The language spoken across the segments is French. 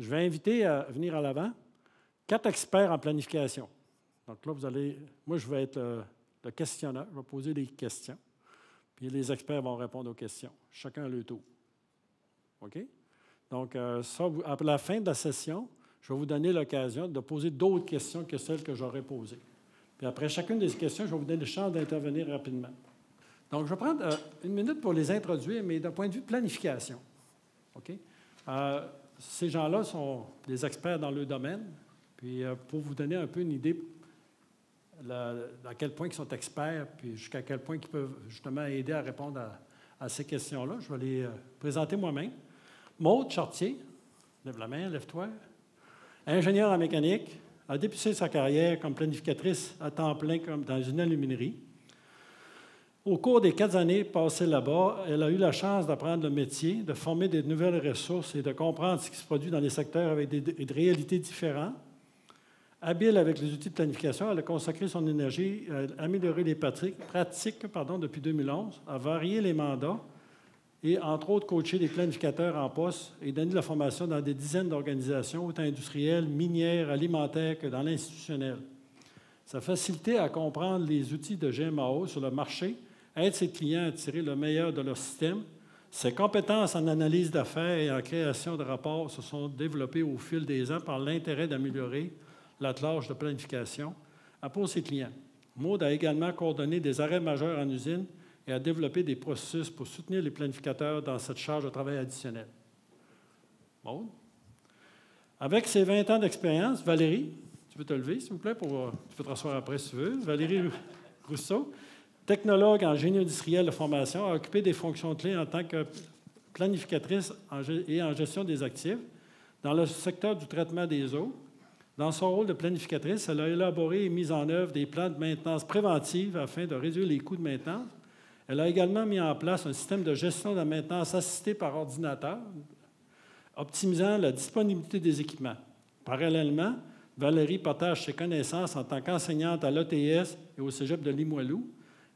je vais inviter à venir à l'avant 4 experts en planification. Donc là, moi, je vais être le questionneur, je vais poser des questions, puis les experts vont répondre aux questions, chacun à leur tour. OK? Donc, après la fin de la session, je vais vous donner l'occasion de poser d'autres questions que celles que j'aurais posées. Puis après chacune des questions, je vais vous donner le chance d'intervenir rapidement. Donc, je vais prendre 1 minute pour les introduire, mais d'un point de vue planification. OK? Ces gens-là sont des experts dans leur domaine. Puis, pour vous donner un peu une idée à quel point ils sont experts, puis jusqu'à quel point ils peuvent justement aider à répondre à ces questions-là, je vais les présenter moi-même. Maude Chartier, lève la main, lève-toi. Ingénieure en mécanique, a débuté sa carrière comme planificatrice à temps plein comme dans une aluminerie. Au cours des 4 années passées là-bas, elle a eu la chance d'apprendre le métier, de former des nouvelles ressources et de comprendre ce qui se produit dans les secteurs avec des réalités différentes. Habile avec les outils de planification, elle a consacré son énergie à améliorer les pratiques depuis 2011, à varier les mandats et, entre autres, coacher des planificateurs en poste et donner de la formation dans des dizaines d'organisations, autant industrielles, minières, alimentaires que dans l'institutionnel. Sa facilité à comprendre les outils de GMAO sur le marché aide ses clients à tirer le meilleur de leur système. Ses compétences en analyse d'affaires et en création de rapports se sont développées au fil des ans par l'intérêt d'améliorer l'attelage de planification pour ses clients. Maude a également coordonné des arrêts majeurs en usine et a développé des processus pour soutenir les planificateurs dans cette charge de travail additionnelle. Maude? Avec ses 20 ans d'expérience, Valérie, tu peux te lever, s'il vous plaît, tu peux te rasseoir après si tu veux. Valérie Rousseau, technologue en génie industriel de formation, a occupé des fonctions clés en tant que planificatrice et en gestion des actifs dans le secteur du traitement des eaux. Dans son rôle de planificatrice, elle a élaboré et mis en œuvre des plans de maintenance préventive afin de réduire les coûts de maintenance. Elle a également mis en place un système de gestion de la maintenance assistée par ordinateur, optimisant la disponibilité des équipements. Parallèlement, Valérie partage ses connaissances en tant qu'enseignante à l'ETS et au Cégep de Limoilou.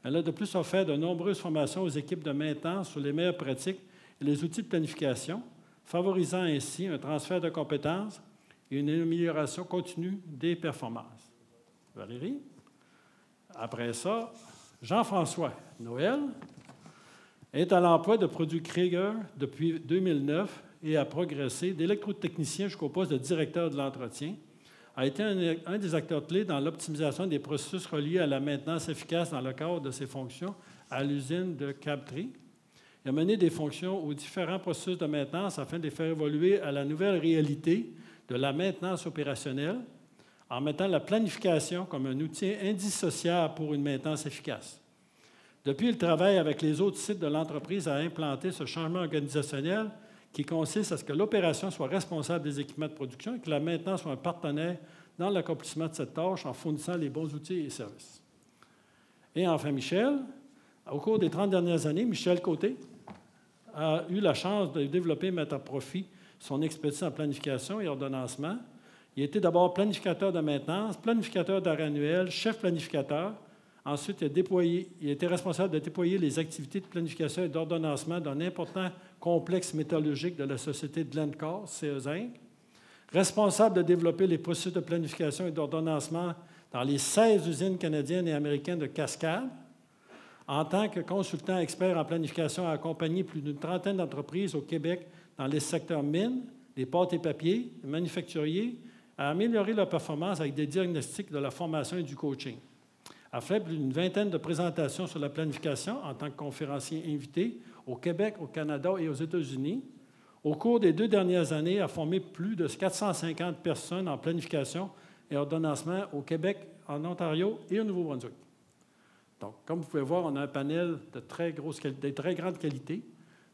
Elle a de plus offert de nombreuses formations aux équipes de maintenance sur les meilleures pratiques et les outils de planification, favorisant ainsi un transfert de compétences et une amélioration continue des performances. Valérie? Après ça, Jean-François Noël est à l'emploi de produits Krieger depuis 2009 et a progressé d'électrotechnicien jusqu'au poste de directeur de l'entretien. A été un des acteurs clés dans l'optimisation des processus reliés à la maintenance efficace dans le cadre de ses fonctions à l'usine de Crabtree. Il a mené des fonctions aux différents processus de maintenance afin de les faire évoluer à la nouvelle réalité de la maintenance opérationnelle en mettant la planification comme un outil indissociable pour une maintenance efficace. Depuis, il travaille avec les autres sites de l'entreprise à implanter ce changement organisationnel qui consiste à ce que l'opération soit responsable des équipements de production et que la maintenance soit un partenaire dans l'accomplissement de cette tâche en fournissant les bons outils et services. Et enfin, Michel. Au cours des 30 dernières années, Michel Côté a eu la chance de développer et mettre à profit son expertise en planification et ordonnancement. Il était d'abord planificateur de maintenance, planificateur d'arrêt annuel, chef planificateur. Ensuite, il était responsable de déployer les activités de planification et d'ordonnancement d'un important complexe métallurgique de la société Glencore, CE Inc. Responsable de développer les processus de planification et d'ordonnancement dans les 16 usines canadiennes et américaines de Cascade. En tant que consultant expert en planification, a accompagné plus d'une trentaine d'entreprises au Québec dans les secteurs mines, des pâtes et papiers, des manufacturiers, à améliorer leur performance avec des diagnostics de la formation et du coaching. A fait plus d'une vingtaine de présentations sur la planification en tant que conférencier invité au Québec, au Canada et aux États-Unis. Au cours des 2 dernières années, a formé plus de 450 personnes en planification et ordonnancement au Québec, en Ontario et au Nouveau-Brunswick. Donc, comme vous pouvez voir, on a un panel de très grande qualité,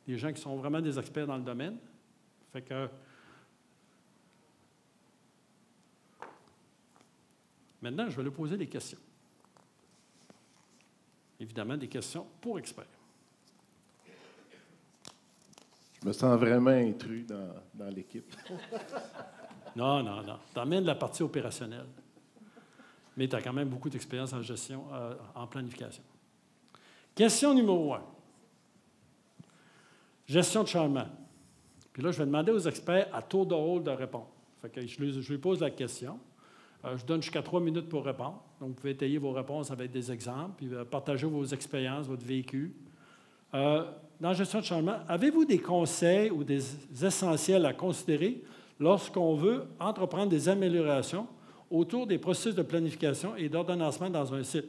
des gens qui sont vraiment des experts dans le domaine. Fait que maintenant, je vais lui poser des questions. Évidemment, des questions pour experts. Je me sens vraiment intrus dans l'équipe. Non. Tu emmènes la partie opérationnelle. Mais tu as quand même beaucoup d'expérience en gestion, en planification. Question numéro 1. Gestion de changement. Puis Puis là, je vais demander aux experts à tour de rôle de répondre. Fait que je lui pose la question. Je donne jusqu'à 3 minutes pour répondre. Donc, vous pouvez étayer vos réponses avec des exemples, puis partager vos expériences, votre vécu. Dans la gestion de changement, avez-vous des conseils ou des essentiels à considérer lorsqu'on veut entreprendre des améliorations autour des processus de planification et d'ordonnancement dans un site?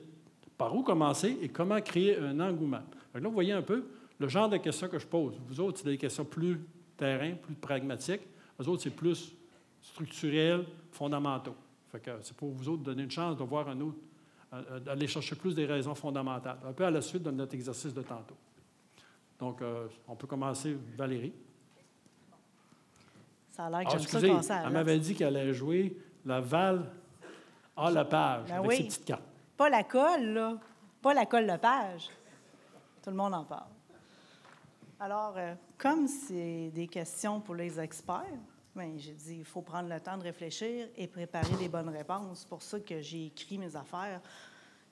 Par où commencer et comment créer un engouement? Donc là, vous voyez un peu le genre de questions que je pose. Vous autres, c'est des questions plus terrain, plus pragmatiques. Eux autres, c'est plus structurel, fondamentaux. Fait que c'est pour vous autres donner une chance de voir un autre, d'aller chercher plus des raisons fondamentales, un peu à la suite de notre exercice de tantôt. Donc, on peut commencer, Valérie. Ça a l'air que j'aime excusez, ça passer à elle m'avait dit qu'elle allait jouer la Val à la page, ben avec oui. ses petites cartes. Pas la colle, là. Pas la colle de page. Tout le monde en parle. Alors, comme c'est des questions pour les experts, bien, j'ai dit, il faut prendre le temps de réfléchir et préparer les bonnes réponses. C'est pour ça que j'ai écrit mes affaires.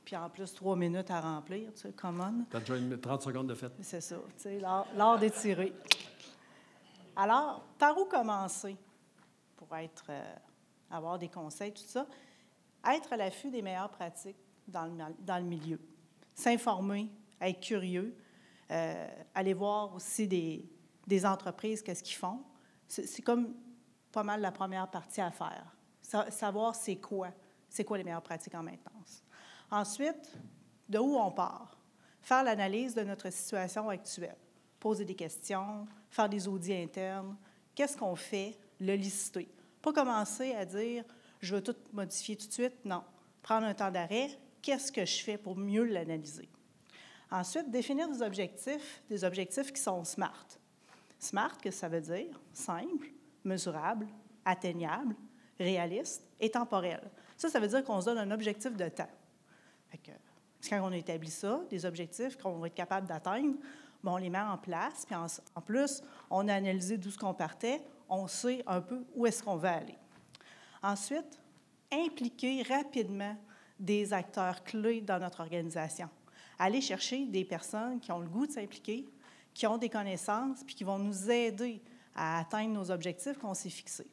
Puis en plus, 3 minutes à remplir, tu sais, common. Tu as déjà 30 secondes de fête. C'est ça, tu sais, l'art d'étirer. Alors, par où commencer pour avoir des conseils, tout ça? Être à l'affût des meilleures pratiques dans le milieu. S'informer, être curieux, aller voir aussi des entreprises, qu'est-ce qu'ils font. C'est comme pas mal la première partie à faire. Savoir c'est quoi les meilleures pratiques en maintenance. Ensuite, de où on part? Faire l'analyse de notre situation actuelle. Poser des questions, faire des audits internes. Qu'est-ce qu'on fait? Le lister. Pas commencer à dire « je veux tout modifier tout de suite ». Non. Prendre un temps d'arrêt. Qu'est-ce que je fais pour mieux l'analyser? Ensuite, définir des objectifs qui sont SMART. SMART, qu'est-ce que ça veut dire? Simple, mesurable, atteignable, réaliste et temporel. Ça veut dire qu'on se donne un objectif de temps. Fait que, quand on a établi ça, des objectifs qu'on va être capable d'atteindre, bien, on les met en place, puis en plus, on a analysé d'où ce qu'on partait, on sait un peu où est-ce qu'on va aller. Ensuite, impliquer rapidement des acteurs clés dans notre organisation. Aller chercher des personnes qui ont le goût de s'impliquer, qui ont des connaissances, puis qui vont nous aider à atteindre nos objectifs qu'on s'est fixés.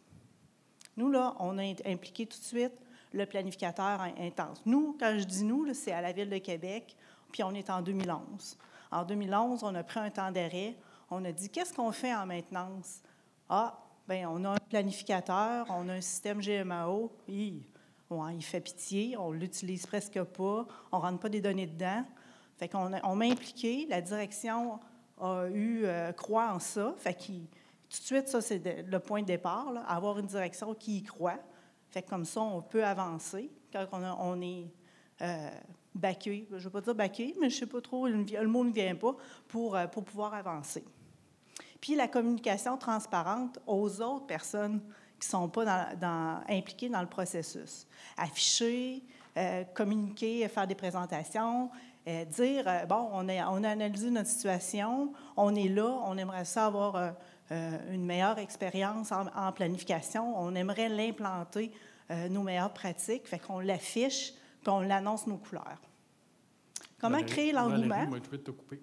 Nous, là, on a impliqué tout de suite le planificateur intense. Nous, quand je dis nous, c'est à la Ville de Québec, puis on est en 2011. En 2011, on a pris un temps d'arrêt. On a dit, qu'est-ce qu'on fait en maintenance? Ah, bien, on a un planificateur, on a un système GMAO. Il fait pitié, on ne l'utilise presque pas, on ne rentre pas des données dedans. Fait qu'on m'a impliqué, la direction a croit en ça. Fait que tout de suite, ça, c'est le point de départ, là, avoir une direction qui y croit. Fait que comme ça, on peut avancer. Quand on est baqué, je ne veux pas dire baqué, mais je ne sais pas trop, le mot ne vient pas, pour pouvoir avancer. Puis la communication transparente aux autres personnes qui ne sont pas impliquées dans le processus. Afficher, communiquer, faire des présentations, dire, bon, on a analysé notre situation, on est là, on aimerait ça avoir une meilleure expérience en planification, on aimerait l'implanter, nos meilleures pratiques, fait qu'on l'affiche, puis on l'annonce nos couleurs. Comment créer l'engouement? Valérie, moi, je vais te couper.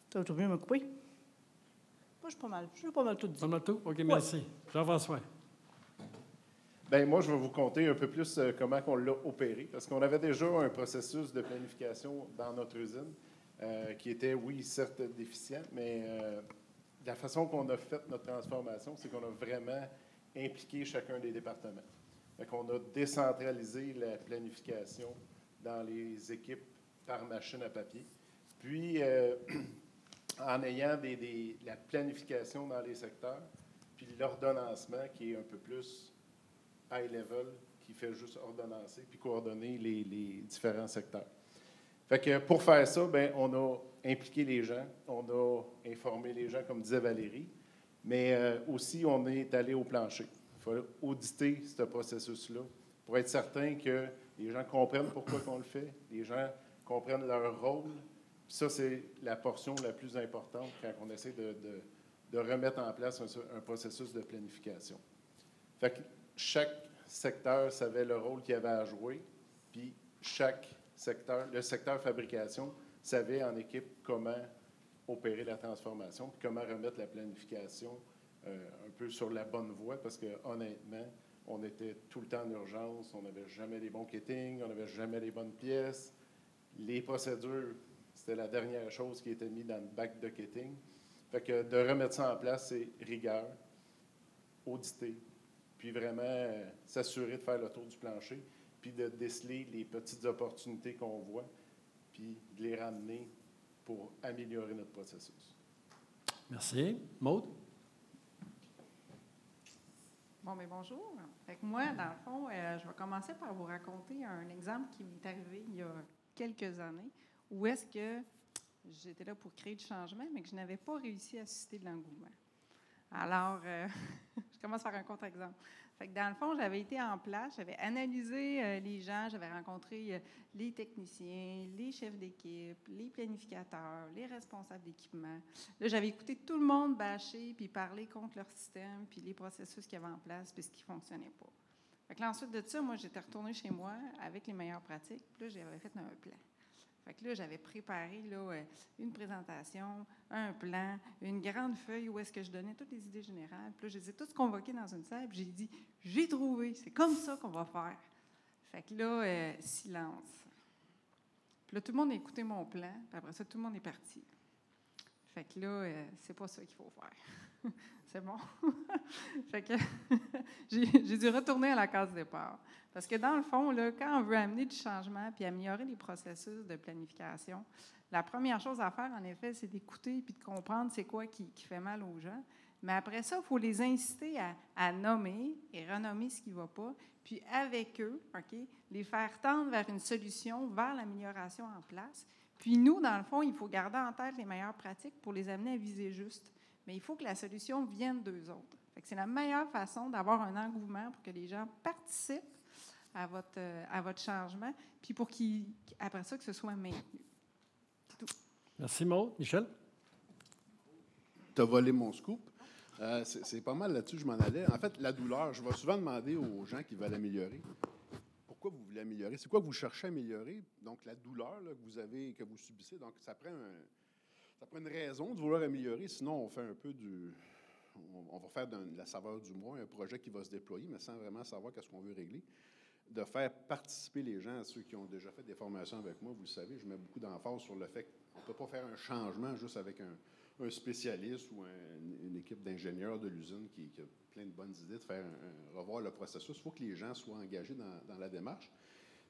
Tu as oublié de me couper? Moi, je suis pas mal tout dit. Pas mal tout? OK, merci. Ouais. Jean-François. Bien, moi, je vais vous conter un peu plus comment on l'a opéré, parce qu'on avait déjà un processus de planification dans notre usine qui était, oui, certes déficient, mais la façon qu'on a fait notre transformation, c'est qu'on a vraiment impliqué chacun des départements. Fait qu'on a décentralisé la planification dans les équipes par machine à papier. Puis, en ayant la planification dans les secteurs, puis l'ordonnancement qui est un peu plus high level, qui fait juste ordonnancer puis coordonner les différents secteurs. Fait que pour faire ça, bien, on a impliqué les gens, on a informé les gens, comme disait Valérie, mais aussi on est allé au plancher. Il faut auditer ce processus-là pour être certain que les gens comprennent pourquoi on le fait, les gens comprennent leur rôle. Puis ça, c'est la portion la plus importante quand on essaie de remettre en place un processus de planification. Fait que chaque secteur savait le rôle qu'il avait à jouer, puis chaque secteur, le secteur fabrication, savait en équipe comment opérer la transformation, puis comment remettre la planification un peu sur la bonne voie parce que honnêtement, on était tout le temps en urgence, on n'avait jamais les bons kittings, on n'avait jamais les bonnes pièces. Les procédures, c'était la dernière chose qui était mise dans le bac de kitting. Fait que de remettre ça en place, c'est rigueur, auditer, puis vraiment s'assurer de faire le tour du plancher, puis de déceler les petites opportunités qu'on voit, puis de les ramener pour améliorer notre processus. Merci. Maude? Bon, mais bonjour. Fait que moi, dans le fond, je vais commencer par vous raconter un exemple qui m'est arrivé il y a quelques années, où est-ce que j'étais là pour créer du changement, mais que je n'avais pas réussi à susciter de l'engouement. Alors, je commence par un contre-exemple. Fait que dans le fond, j'avais été en place, j'avais analysé les gens, j'avais rencontré les techniciens, les chefs d'équipe, les planificateurs, les responsables d'équipement. Là, j'avais écouté tout le monde bâcher puis parler contre leur système, puis les processus qu'il y avait en place, puis ce qui ne fonctionnait pas. Fait que là, ensuite de ça, moi, j'étais retournée chez moi avec les meilleures pratiques, puis là, j'avais fait un plan. Fait que là, j'avais préparé là, une présentation, un plan, une grande feuille où est-ce que je donnais toutes les idées générales. Puis là, je les ai tous convoqués dans une salle, puis j'ai dit « J'ai trouvé, c'est comme ça qu'on va faire. » Fait que là, silence. Puis là, tout le monde a écouté mon plan, puis après ça, tout le monde est parti. Fait que là, c'est pas ça qu'il faut faire. C'est bon? Fait que j'ai dû retourner à la case départ. Parce que dans le fond, là, quand on veut amener du changement puis améliorer les processus de planification, la première chose à faire, en effet, c'est d'écouter puis de comprendre c'est quoi qui fait mal aux gens. Mais après ça, il faut les inciter à nommer et renommer ce qui ne va pas, puis avec eux, OK, les faire tendre vers une solution, vers l'amélioration en place. Puis nous, dans le fond, il faut garder en tête les meilleures pratiques pour les amener à viser juste. Mais il faut que la solution vienne d'eux autres. Fait que c'est la meilleure façon d'avoir un engouement pour que les gens participent à votre changement, puis pour qu'après ça, que ce soit maintenu. C'est tout. Merci, Maude. Michel? Tu as volé mon scoop. C'est pas mal là-dessus que je m'en allais. En fait, la douleur, je vais souvent demander aux gens qui veulent améliorer pourquoi vous voulez améliorer. C'est quoi que vous cherchez à améliorer? Donc, la douleur là, que vous subissez. Donc, ça prend une raison de vouloir améliorer. Sinon, on fait un peu on va faire de la saveur du mois un projet qui va se déployer, mais sans vraiment savoir qu'est-ce qu'on veut régler. De faire participer les gens, ceux qui ont déjà fait des formations avec moi, vous le savez, je mets beaucoup d'emphase sur le fait qu'on ne peut pas faire un changement juste avec un spécialiste ou une équipe d'ingénieurs de l'usine qui a plein de bonnes idées de faire revoir le processus. Il faut que les gens soient engagés dans la démarche.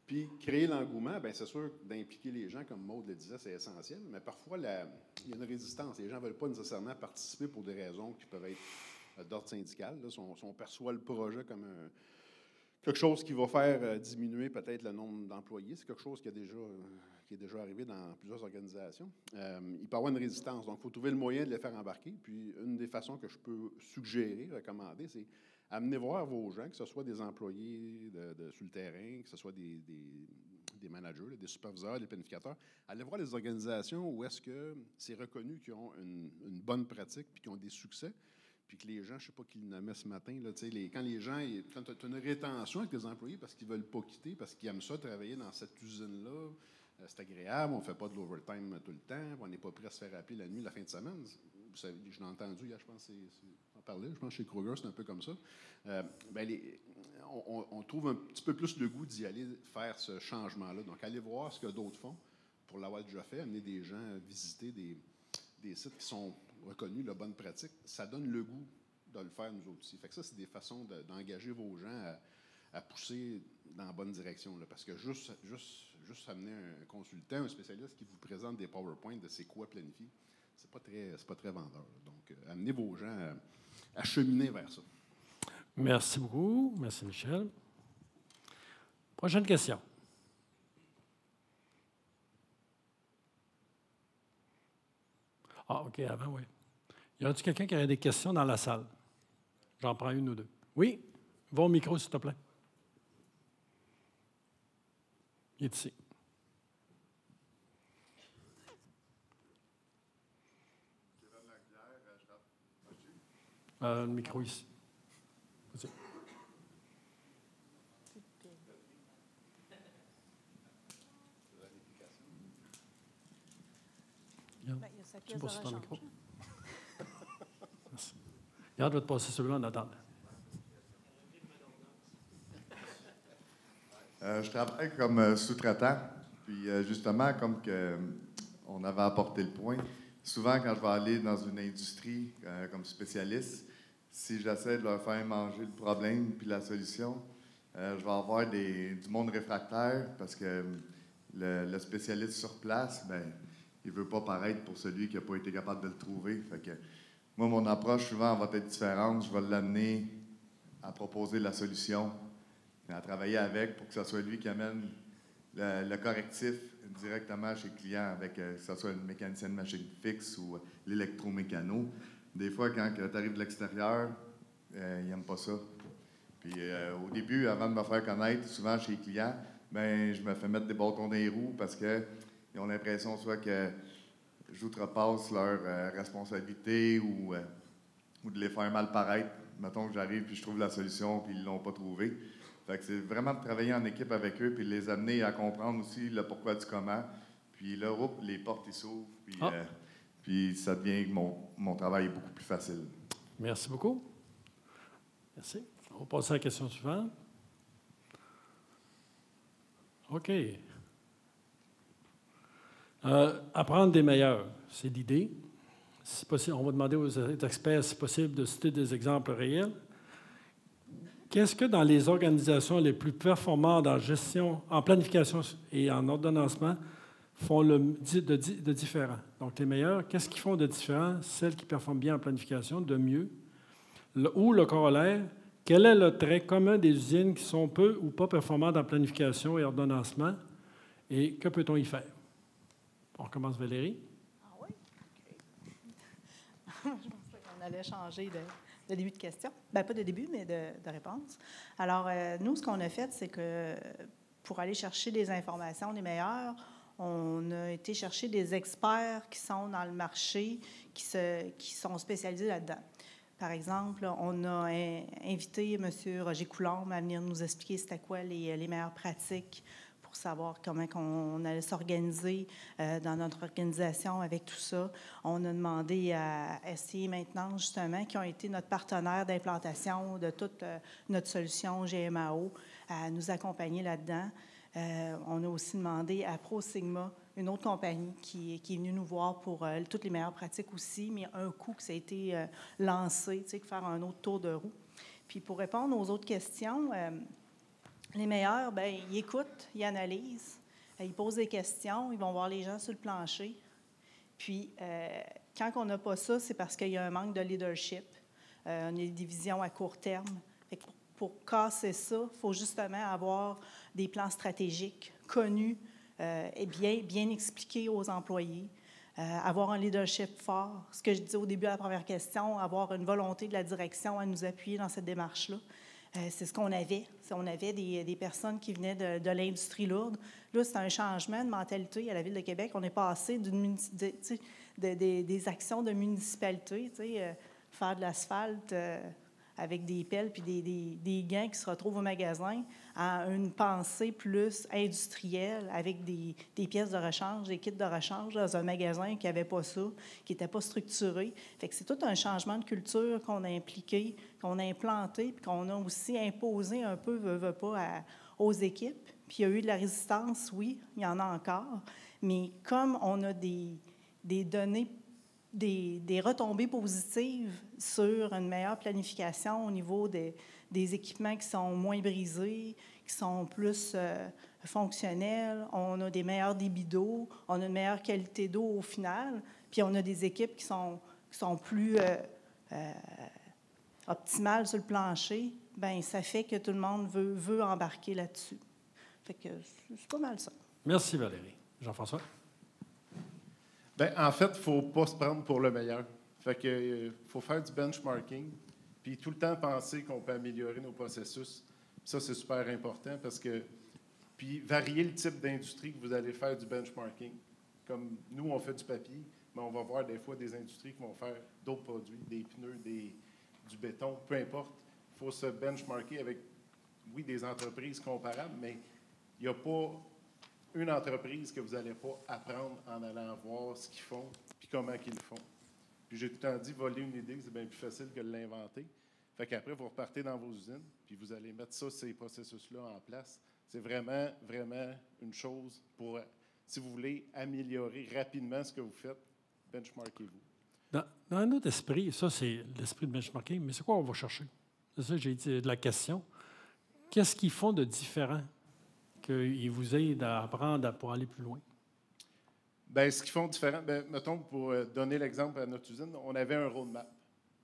Puis, créer l'engouement, bien, c'est sûr d'impliquer les gens, comme Maude le disait, c'est essentiel, mais parfois, il y a une résistance. Les gens ne veulent pas nécessairement participer pour des raisons qui peuvent être d'ordre syndical. Là, si on perçoit le projet comme quelque chose qui va faire diminuer peut-être le nombre d'employés, c'est quelque chose qui est déjà arrivé dans plusieurs organisations. Il peut y avoir une résistance, donc il faut trouver le moyen de les faire embarquer. Puis, une des façons que je peux suggérer, recommander, c'est amenez voir vos gens, que ce soit des employés sur le terrain, que ce soit des managers, des superviseurs, des planificateurs. Allez voir les organisations où est-ce que c'est reconnu qu'ils ont une bonne pratique puis qu'ils ont des succès. Puis que les gens, je ne sais pas qui le nommait ce matin, là, quand les gens, quand tu as une rétention avec les employés parce qu'ils ne veulent pas quitter, parce qu'ils aiment ça travailler dans cette usine-là, c'est agréable, on ne fait pas de l'overtime tout le temps, on n'est pas prêt à se faire appeler la nuit, la fin de semaine. Vous savez, je l'ai entendu hier, je pense on parlait, je pense chez Kroger, c'est un peu comme ça. On trouve un petit peu plus le goût d'y aller faire ce changement-là. Donc, allez voir ce que d'autres font pour l'avoir déjà fait, amener des gens à visiter des sites qui sont reconnus, la bonne pratique. Ça donne le goût de le faire nous autres aussi. Fait que ça, c'est des façons d'engager vos gens à pousser dans la bonne direction. Là, parce que juste amener un consultant, un spécialiste qui vous présente des PowerPoint de c'est quoi planifier, c'est pas très vendeur. Là. Donc, amenez vos gens à cheminer vers ça. Merci beaucoup. Merci, Michel. Prochaine question. Ah, OK, avant, oui. Y a-t-il quelqu'un qui a des questions dans la salle? J'en prends une ou deux. Oui? Va au micro, s'il te plaît. Il est ici. Le micro ici. Vas-y. Ben, il y a sa pièce de rechange. Merci. Regarde, je vais te passer celui-là en attendant. Je travaille comme sous-traitant. Puis justement, comme que on avait apporté le point, souvent quand je vais aller dans une industrie comme spécialiste, si j'essaie de leur faire manger le problème puis la solution, je vais avoir du monde réfractaire parce que le spécialiste sur place, ben, il ne veut pas paraître pour celui qui n'a pas été capable de le trouver. Fait que moi, mon approche souvent va être différente. Je vais l'amener à proposer la solution, à travailler avec pour que ce soit lui qui amène le correctif directement chez le client, avec que ce soit le mécanicien de machine fixe ou l'électromécano. Des fois, quand tu arrives de l'extérieur, ils n'aiment pas ça. Puis au début, avant de me faire connaître, souvent chez les clients, ben, je me fais mettre des bâtons dans les roues parce qu'ils ont l'impression soit que j'outrepasse leur responsabilité ou de les faire mal paraître. Mettons que j'arrive puis je trouve la solution puis ils ne l'ont pas trouvée. Fait que c'est vraiment de travailler en équipe avec eux puis de les amener à comprendre aussi le pourquoi du comment. Puis là, les portes ils s'ouvrent puis ça devient que mon travail est beaucoup plus facile. Merci beaucoup. Merci. On va passer à la question suivante. OK. Apprendre des meilleurs, c'est l'idée. Si possible, on va demander aux experts, si possible, de citer des exemples réels. Qu'est-ce que dans les organisations les plus performantes en gestion, en planification et en ordonnancement font de différent? Donc, les meilleurs, qu'est-ce qu'ils font de différent? Celles qui performent bien en planification, de mieux. Ou le corollaire, quel est le trait commun des usines qui sont peu ou pas performantes en planification et ordonnancement? Et que peut-on y faire? On commence, Valérie. Ah oui? OK. Je pensais qu'on allait changer de début de question. Bien, pas de début, mais de réponse. Alors, nous, ce qu'on a fait, c'est que pour aller chercher des informations les meilleures, on a été chercher des experts qui sont dans le marché, qui sont spécialisés là-dedans. Par exemple, on a invité M. Roger Coulombe à venir nous expliquer c'était quoi les meilleures pratiques pour savoir comment on allait s'organiser dans notre organisation avec tout ça. On a demandé à SCI Maintenance, justement, qui ont été notre partenaire d'implantation de toute notre solution GMAO, à nous accompagner là-dedans. On a aussi demandé à ProSigma, une autre compagnie qui est venue nous voir pour toutes les meilleures pratiques aussi, mais un coup que ça a été lancé, tu sais, faire un autre tour de roue. Puis pour répondre aux autres questions, les meilleurs, bien, ils écoutent, ils analysent, ils posent des questions, ils vont voir les gens sur le plancher. Puis quand on n'a pas ça, c'est parce qu'il y a un manque de leadership. On a des divisions à court terme. Fait que pour casser ça, il faut justement avoir des plans stratégiques connus et bien expliqués aux employés, avoir un leadership fort. Ce que je disais au début de la première question, avoir une volonté de la direction à nous appuyer dans cette démarche-là. C'est ce qu'on avait. On avait des personnes qui venaient de l'industrie lourde. Là, c'est un changement de mentalité à la Ville de Québec. On est passé des actions de municipalité, faire de l'asphalte avec des pelles puis des gants qui se retrouvent au magasin, à une pensée plus industrielle avec des pièces de rechange, des kits de rechange dans un magasin qui n'avait pas ça, qui n'était pas structuré. Fait que c'est tout un changement de culture qu'on a impliqué, qu'on a implanté, puis qu'on a aussi imposé un peu, veut pas, aux équipes. Puis il y a eu de la résistance, oui, il y en a encore, mais comme on a des données, des retombées positives sur une meilleure planification au niveau des équipements qui sont moins brisés, qui sont plus fonctionnels. On a des meilleurs débits d'eau, on a une meilleure qualité d'eau au final, puis on a des équipes qui sont plus optimales sur le plancher. Bien, ça fait que tout le monde veut embarquer là-dessus. Fait que c'est pas mal ça. Merci, Valérie. Jean-François? Bien, en fait, il ne faut pas se prendre pour le meilleur. Fait que faut faire du benchmarking, puis tout le temps penser qu'on peut améliorer nos processus. Ça, c'est super important parce que... Puis varier le type d'industrie que vous allez faire du benchmarking. Comme nous, on fait du papier, mais on va voir des fois des industries qui vont faire d'autres produits, des pneus, du béton, peu importe. Il faut se benchmarker avec, oui, des entreprises comparables, mais il n'y a pas une entreprise que vous n'allez pas apprendre en allant voir ce qu'ils font puis comment qu'ils le font. Puis j'ai tout le temps dit, voler une idée, c'est bien plus facile que de l'inventer. Fait qu'après, vous repartez dans vos usines, puis vous allez mettre ces processus-là en place. C'est vraiment, vraiment une chose pour, si vous voulez améliorer rapidement ce que vous faites, benchmarkez-vous. Dans notre esprit, ça, c'est l'esprit de benchmarking, mais c'est quoi on va chercher? C'est ça que j'ai dit de la question. Qu'est-ce qu'ils font de différent qu'ils vous aident à apprendre pour aller plus loin? Bien, ce qu'ils font différent, bien, mettons, pour donner l'exemple à notre usine, on avait un roadmap.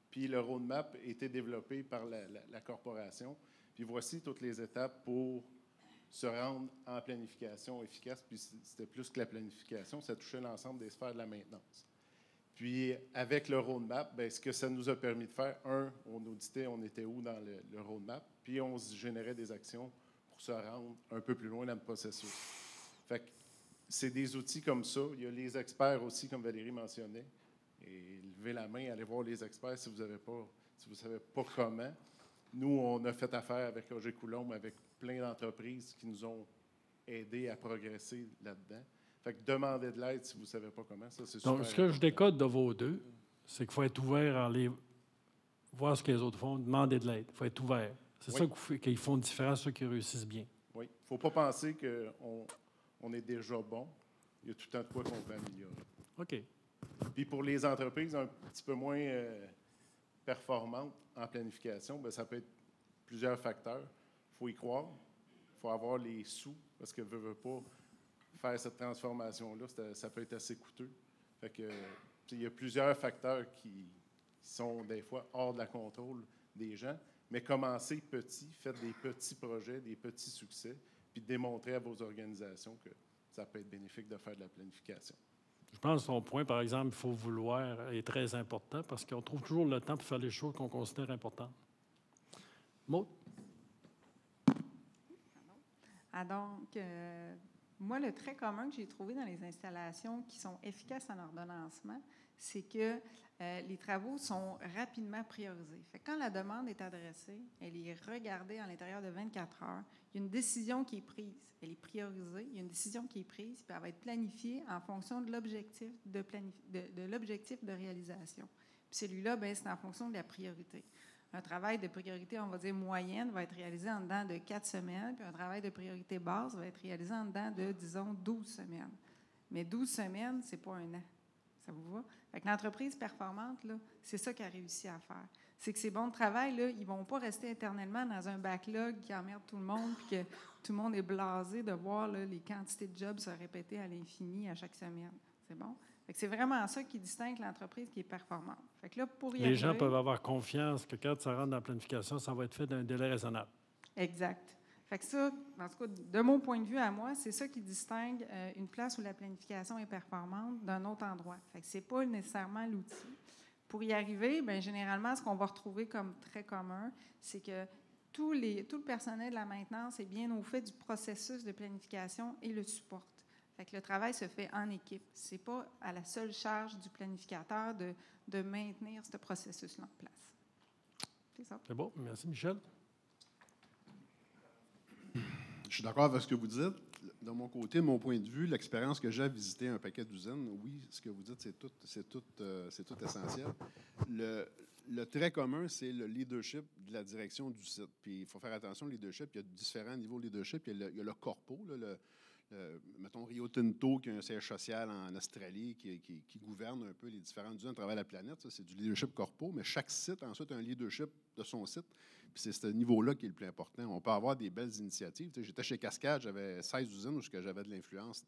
Puis le roadmap était développé par la corporation. Puis voici toutes les étapes pour se rendre en planification efficace. Puis c'était plus que la planification, ça touchait l'ensemble des sphères de la maintenance. Puis avec le roadmap, bien, ce que ça nous a permis de faire, on auditait, on était où dans le roadmap, puis on générait des actions pour se rendre un peu plus loin dans le processus. Fait que c'est des outils comme ça. Il y a les experts aussi, comme Valérie mentionnait. Et levez la main, allez voir les experts si vous ne savez pas comment. Nous, on a fait affaire avec Roger Coulombe, avec plein d'entreprises qui nous ont aidés à progresser là-dedans. Fait que demandez de l'aide si vous ne savez pas comment. Ça, c'est super Donc, ce que je décode de vos deux, c'est qu'il faut être ouvert à aller voir ce que les autres font, demander de l'aide. Il faut être ouvert. C'est ça qu'ils font de différent, ceux qui réussissent bien. Oui. Il ne faut pas penser qu'on est déjà bon. Il y a tout le temps de quoi qu'on peut améliorer. OK. Puis pour les entreprises un petit peu moins performantes en planification, bien, ça peut être plusieurs facteurs. Il faut y croire. Il faut avoir les sous, parce que veut pas faire cette transformation-là, ça peut être assez coûteux. Fait que, il y a plusieurs facteurs qui sont des fois hors de la contrôle des gens, mais commencez petit, faites des petits projets, des petits succès, puis démontrez à vos organisations que ça peut être bénéfique de faire de la planification. Je pense que ton point, par exemple, il faut vouloir, est très important parce qu'on trouve toujours le temps pour faire les choses qu'on considère importantes. Maud? Donc, moi, le trait commun que j'ai trouvé dans les installations qui sont efficaces en ordonnancement, c'est que les travaux sont rapidement priorisés. Fait que quand la demande est adressée, elle est regardée à l'intérieur de 24 heures. Il y a une décision qui est prise. Elle est priorisée. Il y a une décision qui est prise, puis elle va être planifiée en fonction de l'objectif de réalisation. Puis celui-là, bien, c'est en fonction de la priorité. Un travail de priorité, on va dire moyenne, va être réalisé en dedans de 4 semaines, puis un travail de priorité basse va être réalisé en dedans de, disons, 12 semaines. Mais 12 semaines, c'est pas un an. Ça vous va? Fait que l'entreprise performante, là, c'est ça qu'elle a réussi à faire. C'est que ces bons de travail, là, ils ne vont pas rester éternellement dans un backlog qui emmerde tout le monde, puis que tout le monde est blasé de voir là, les quantités de jobs se répéter à l'infini à chaque semaine. C'est bon? Fait que c'est vraiment ça qui distingue l'entreprise qui est performante. Fait que là, pour y Les arriver, gens peuvent avoir confiance que quand ça rentre dans la planification, ça va être fait d'un délai raisonnable. Exact. Fait que ça, en tout cas, de mon point de vue à moi, c'est ça qui distingue une place où la planification est performante d'un autre endroit. Fait que c'est pas nécessairement l'outil. Pour y arriver, bien, généralement, ce qu'on va retrouver comme très commun, c'est que tout le personnel de la maintenance est bien au fait du processus de planification et le supporte. Fait que le travail se fait en équipe. C'est pas à la seule charge du planificateur de maintenir ce processus-là en place. C'est ça. C'est bon. Merci, Michel. Je suis d'accord avec ce que vous dites. De mon côté, de mon point de vue, l'expérience que j'ai à visiter un paquet d'usines, oui, ce que vous dites, c'est tout essentiel. Le trait commun, c'est le leadership de la direction du site. Puis il faut faire attention au leadership. Il y a différents niveaux de leadership. Il y a le corpo, là, mettons Rio Tinto, qui a un siège social en Australie, qui gouverne un peu les différentes usines à travers la planète. Ça, c'est du leadership corpo, mais chaque site, ensuite, a un leadership de son site. Puis c'est ce niveau-là qui est le plus important. On peut avoir des belles initiatives. Tu sais, j'étais chez Cascade, j'avais 16 usines où j'avais de l'influence.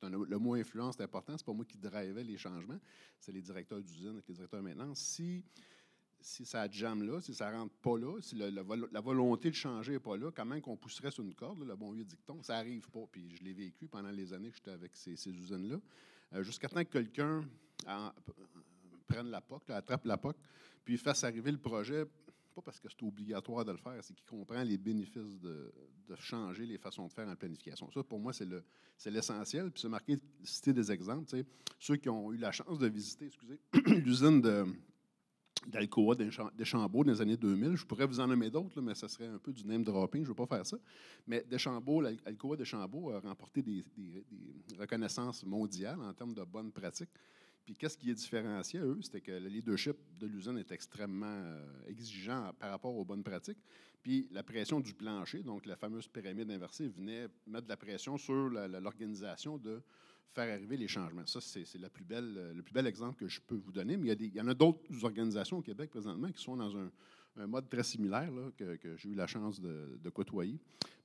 Le mot influence, c'est important. C'est pas moi qui drivais les changements. C'est les directeurs d'usine avec les directeurs de maintenance. Si ça jamme là, si ça ne rentre pas là, si la volonté de changer n'est pas là, quand même qu'on pousserait sur une corde, là, le bon vieux dicton, ça n'arrive pas. Puis je l'ai vécu pendant les années que j'étais avec ces usines-là. Jusqu'à temps que quelqu'un prenne la POC, attrape la POC, puis fasse arriver le projet, pas parce que c'est obligatoire de le faire, c'est qu'il comprend les bénéfices de changer les façons de faire en planification. Ça, pour moi, c'est l'essentiel. Puis c'est marqué, citer des exemples. Tu sais, ceux qui ont eu la chance de visiter, l'usine d'Alcoa Deschambault dans les années 2000. Je pourrais vous en nommer d'autres, là, mais ça serait un peu du name dropping. Je ne veux pas faire ça. Mais Alcoa Deschambault a remporté des reconnaissances mondiales en termes de bonnes pratiques. Puis qu'est-ce qui est différencié, eux, c'était que le leadership de l'usine est extrêmement exigeant par rapport aux bonnes pratiques. Puis la pression du plancher, donc la fameuse pyramide inversée, venait mettre de la pression sur l'organisation de faire arriver les changements. Ça, c'est le plus bel exemple que je peux vous donner. Mais il y en a d'autres organisations au Québec présentement qui sont dans un mode très similaire là, que j'ai eu la chance de côtoyer.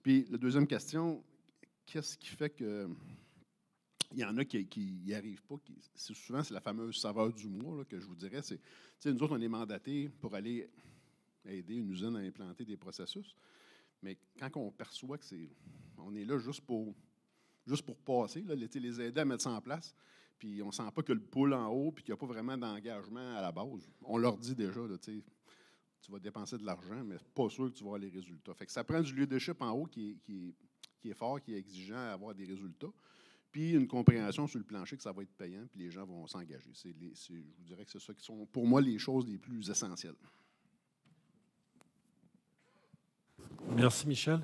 Puis la deuxième question, qu'est-ce qui fait que il y en a qui n'y arrivent pas? Souvent, c'est la fameuse saveur du mois là, que je vous dirais. Nous autres, on est mandatés pour aller aider une usine à implanter des processus. Mais quand on perçoit on est là juste pour passer, là, les aider à mettre ça en place, puis on ne sent pas que le poule en haut, puis qu'il n'y a pas vraiment d'engagement à la base. On leur dit déjà, là, tu vas dépenser de l'argent, mais pas sûr que tu vas avoir les résultats. Fait que ça prend du leadership en haut qui est fort, qui est exigeant à avoir des résultats, puis une compréhension sur le plancher que ça va être payant, puis les gens vont s'engager. Je vous dirais que c'est ça qui sont, pour moi, les choses les plus essentielles. Merci, Michel.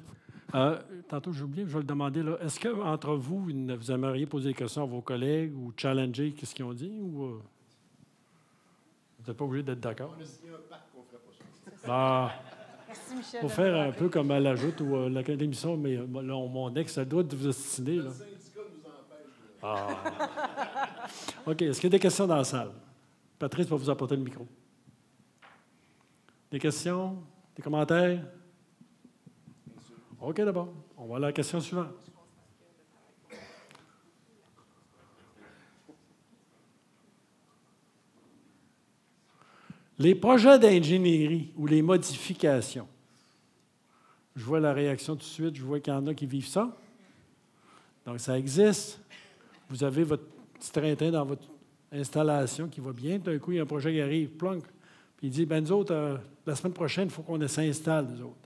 Tantôt, j'ai oublié, je vais le demander. Est-ce qu'entre vous, vous aimeriez poser des questions à vos collègues ou challenger ce qu'ils ont dit? Ou vous n'êtes pas obligé d'être d'accord? On a signé un pacte qu'on ne ferait pas ça. Merci, Michel. Il faut faire un peu comme à la Joute ou l'émission, mais là, mon ex, ça doit vous ostiner. Là. Le syndicat nous empêche. OK. Est-ce qu'il y a des questions dans la salle? Patrice va vous apporter le micro. Des questions? Des commentaires? OK, d'abord. On va à la question suivante. Les projets d'ingénierie ou les modifications. Je vois la réaction tout de suite. Je vois qu'il y en a qui vivent ça. Donc, ça existe. Vous avez votre petit train-train dans votre installation qui va bien. D'un coup, il y a un projet qui arrive, plonk. Puis il dit, nous autres, la semaine prochaine, il faut qu'on s'installe, nous autres.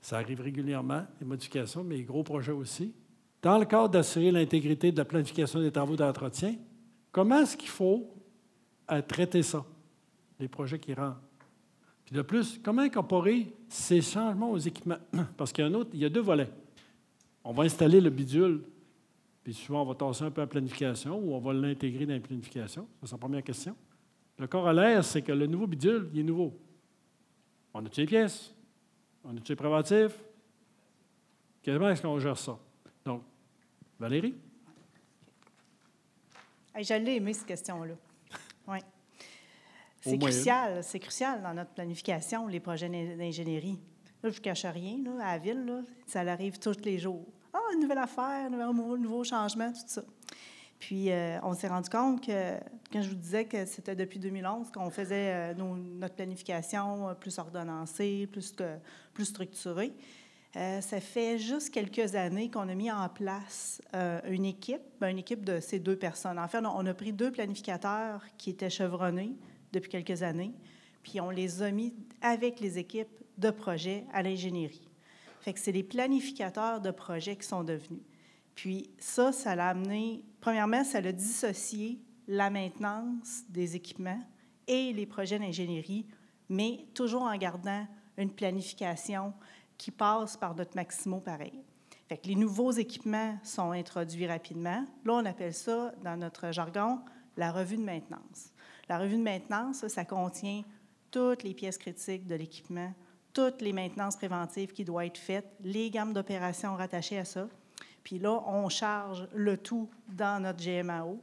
Ça arrive régulièrement, les modifications, mais les gros projets aussi. Dans le cadre d'assurer l'intégrité de la planification des travaux d'entretien, comment est-ce qu'il faut traiter ça, les projets qui rentrent? Puis de plus, comment incorporer ces changements aux équipements? Parce qu'il y a deux volets. On va installer le bidule, puis souvent on va tasser un peu la planification ou on va l'intégrer dans la planification. Ça, c'est la première question. Le corollaire, c'est que le nouveau bidule, il est nouveau. On a-tu les pièces? On a-tu les préventifs? Comment est-ce qu'on gère ça? Donc, Valérie? Hey, je l'ai aimé, cette question-là. Oui. C'est crucial dans notre planification, les projets d'ingénierie. Là, je ne cache rien, là, à la ville, là, ça arrive tous les jours. Ah, une nouvelle affaire, un nouveau changement, tout ça. Puis, on s'est rendu compte que, quand je vous disais que c'était depuis 2011 qu'on faisait notre planification plus ordonnancée, plus structurée, ça fait juste quelques années qu'on a mis en place une équipe de ces deux personnes. En fait, on a pris deux planificateurs qui étaient chevronnés depuis quelques années, puis on les a mis avec les équipes de projet à l'ingénierie. Fait que c'est les planificateurs de projet qui sont devenus. Puis ça l'a amené, premièrement, ça l'a dissocié la maintenance des équipements et les projets d'ingénierie, mais toujours en gardant une planification qui passe par notre Maximo pareil. Fait que les nouveaux équipements sont introduits rapidement. Là, on appelle ça, dans notre jargon, la revue de maintenance. La revue de maintenance, ça contient toutes les pièces critiques de l'équipement, toutes les maintenances préventives qui doivent être faites, les gammes d'opérations rattachées à ça. Puis là, on charge le tout dans notre GMAO.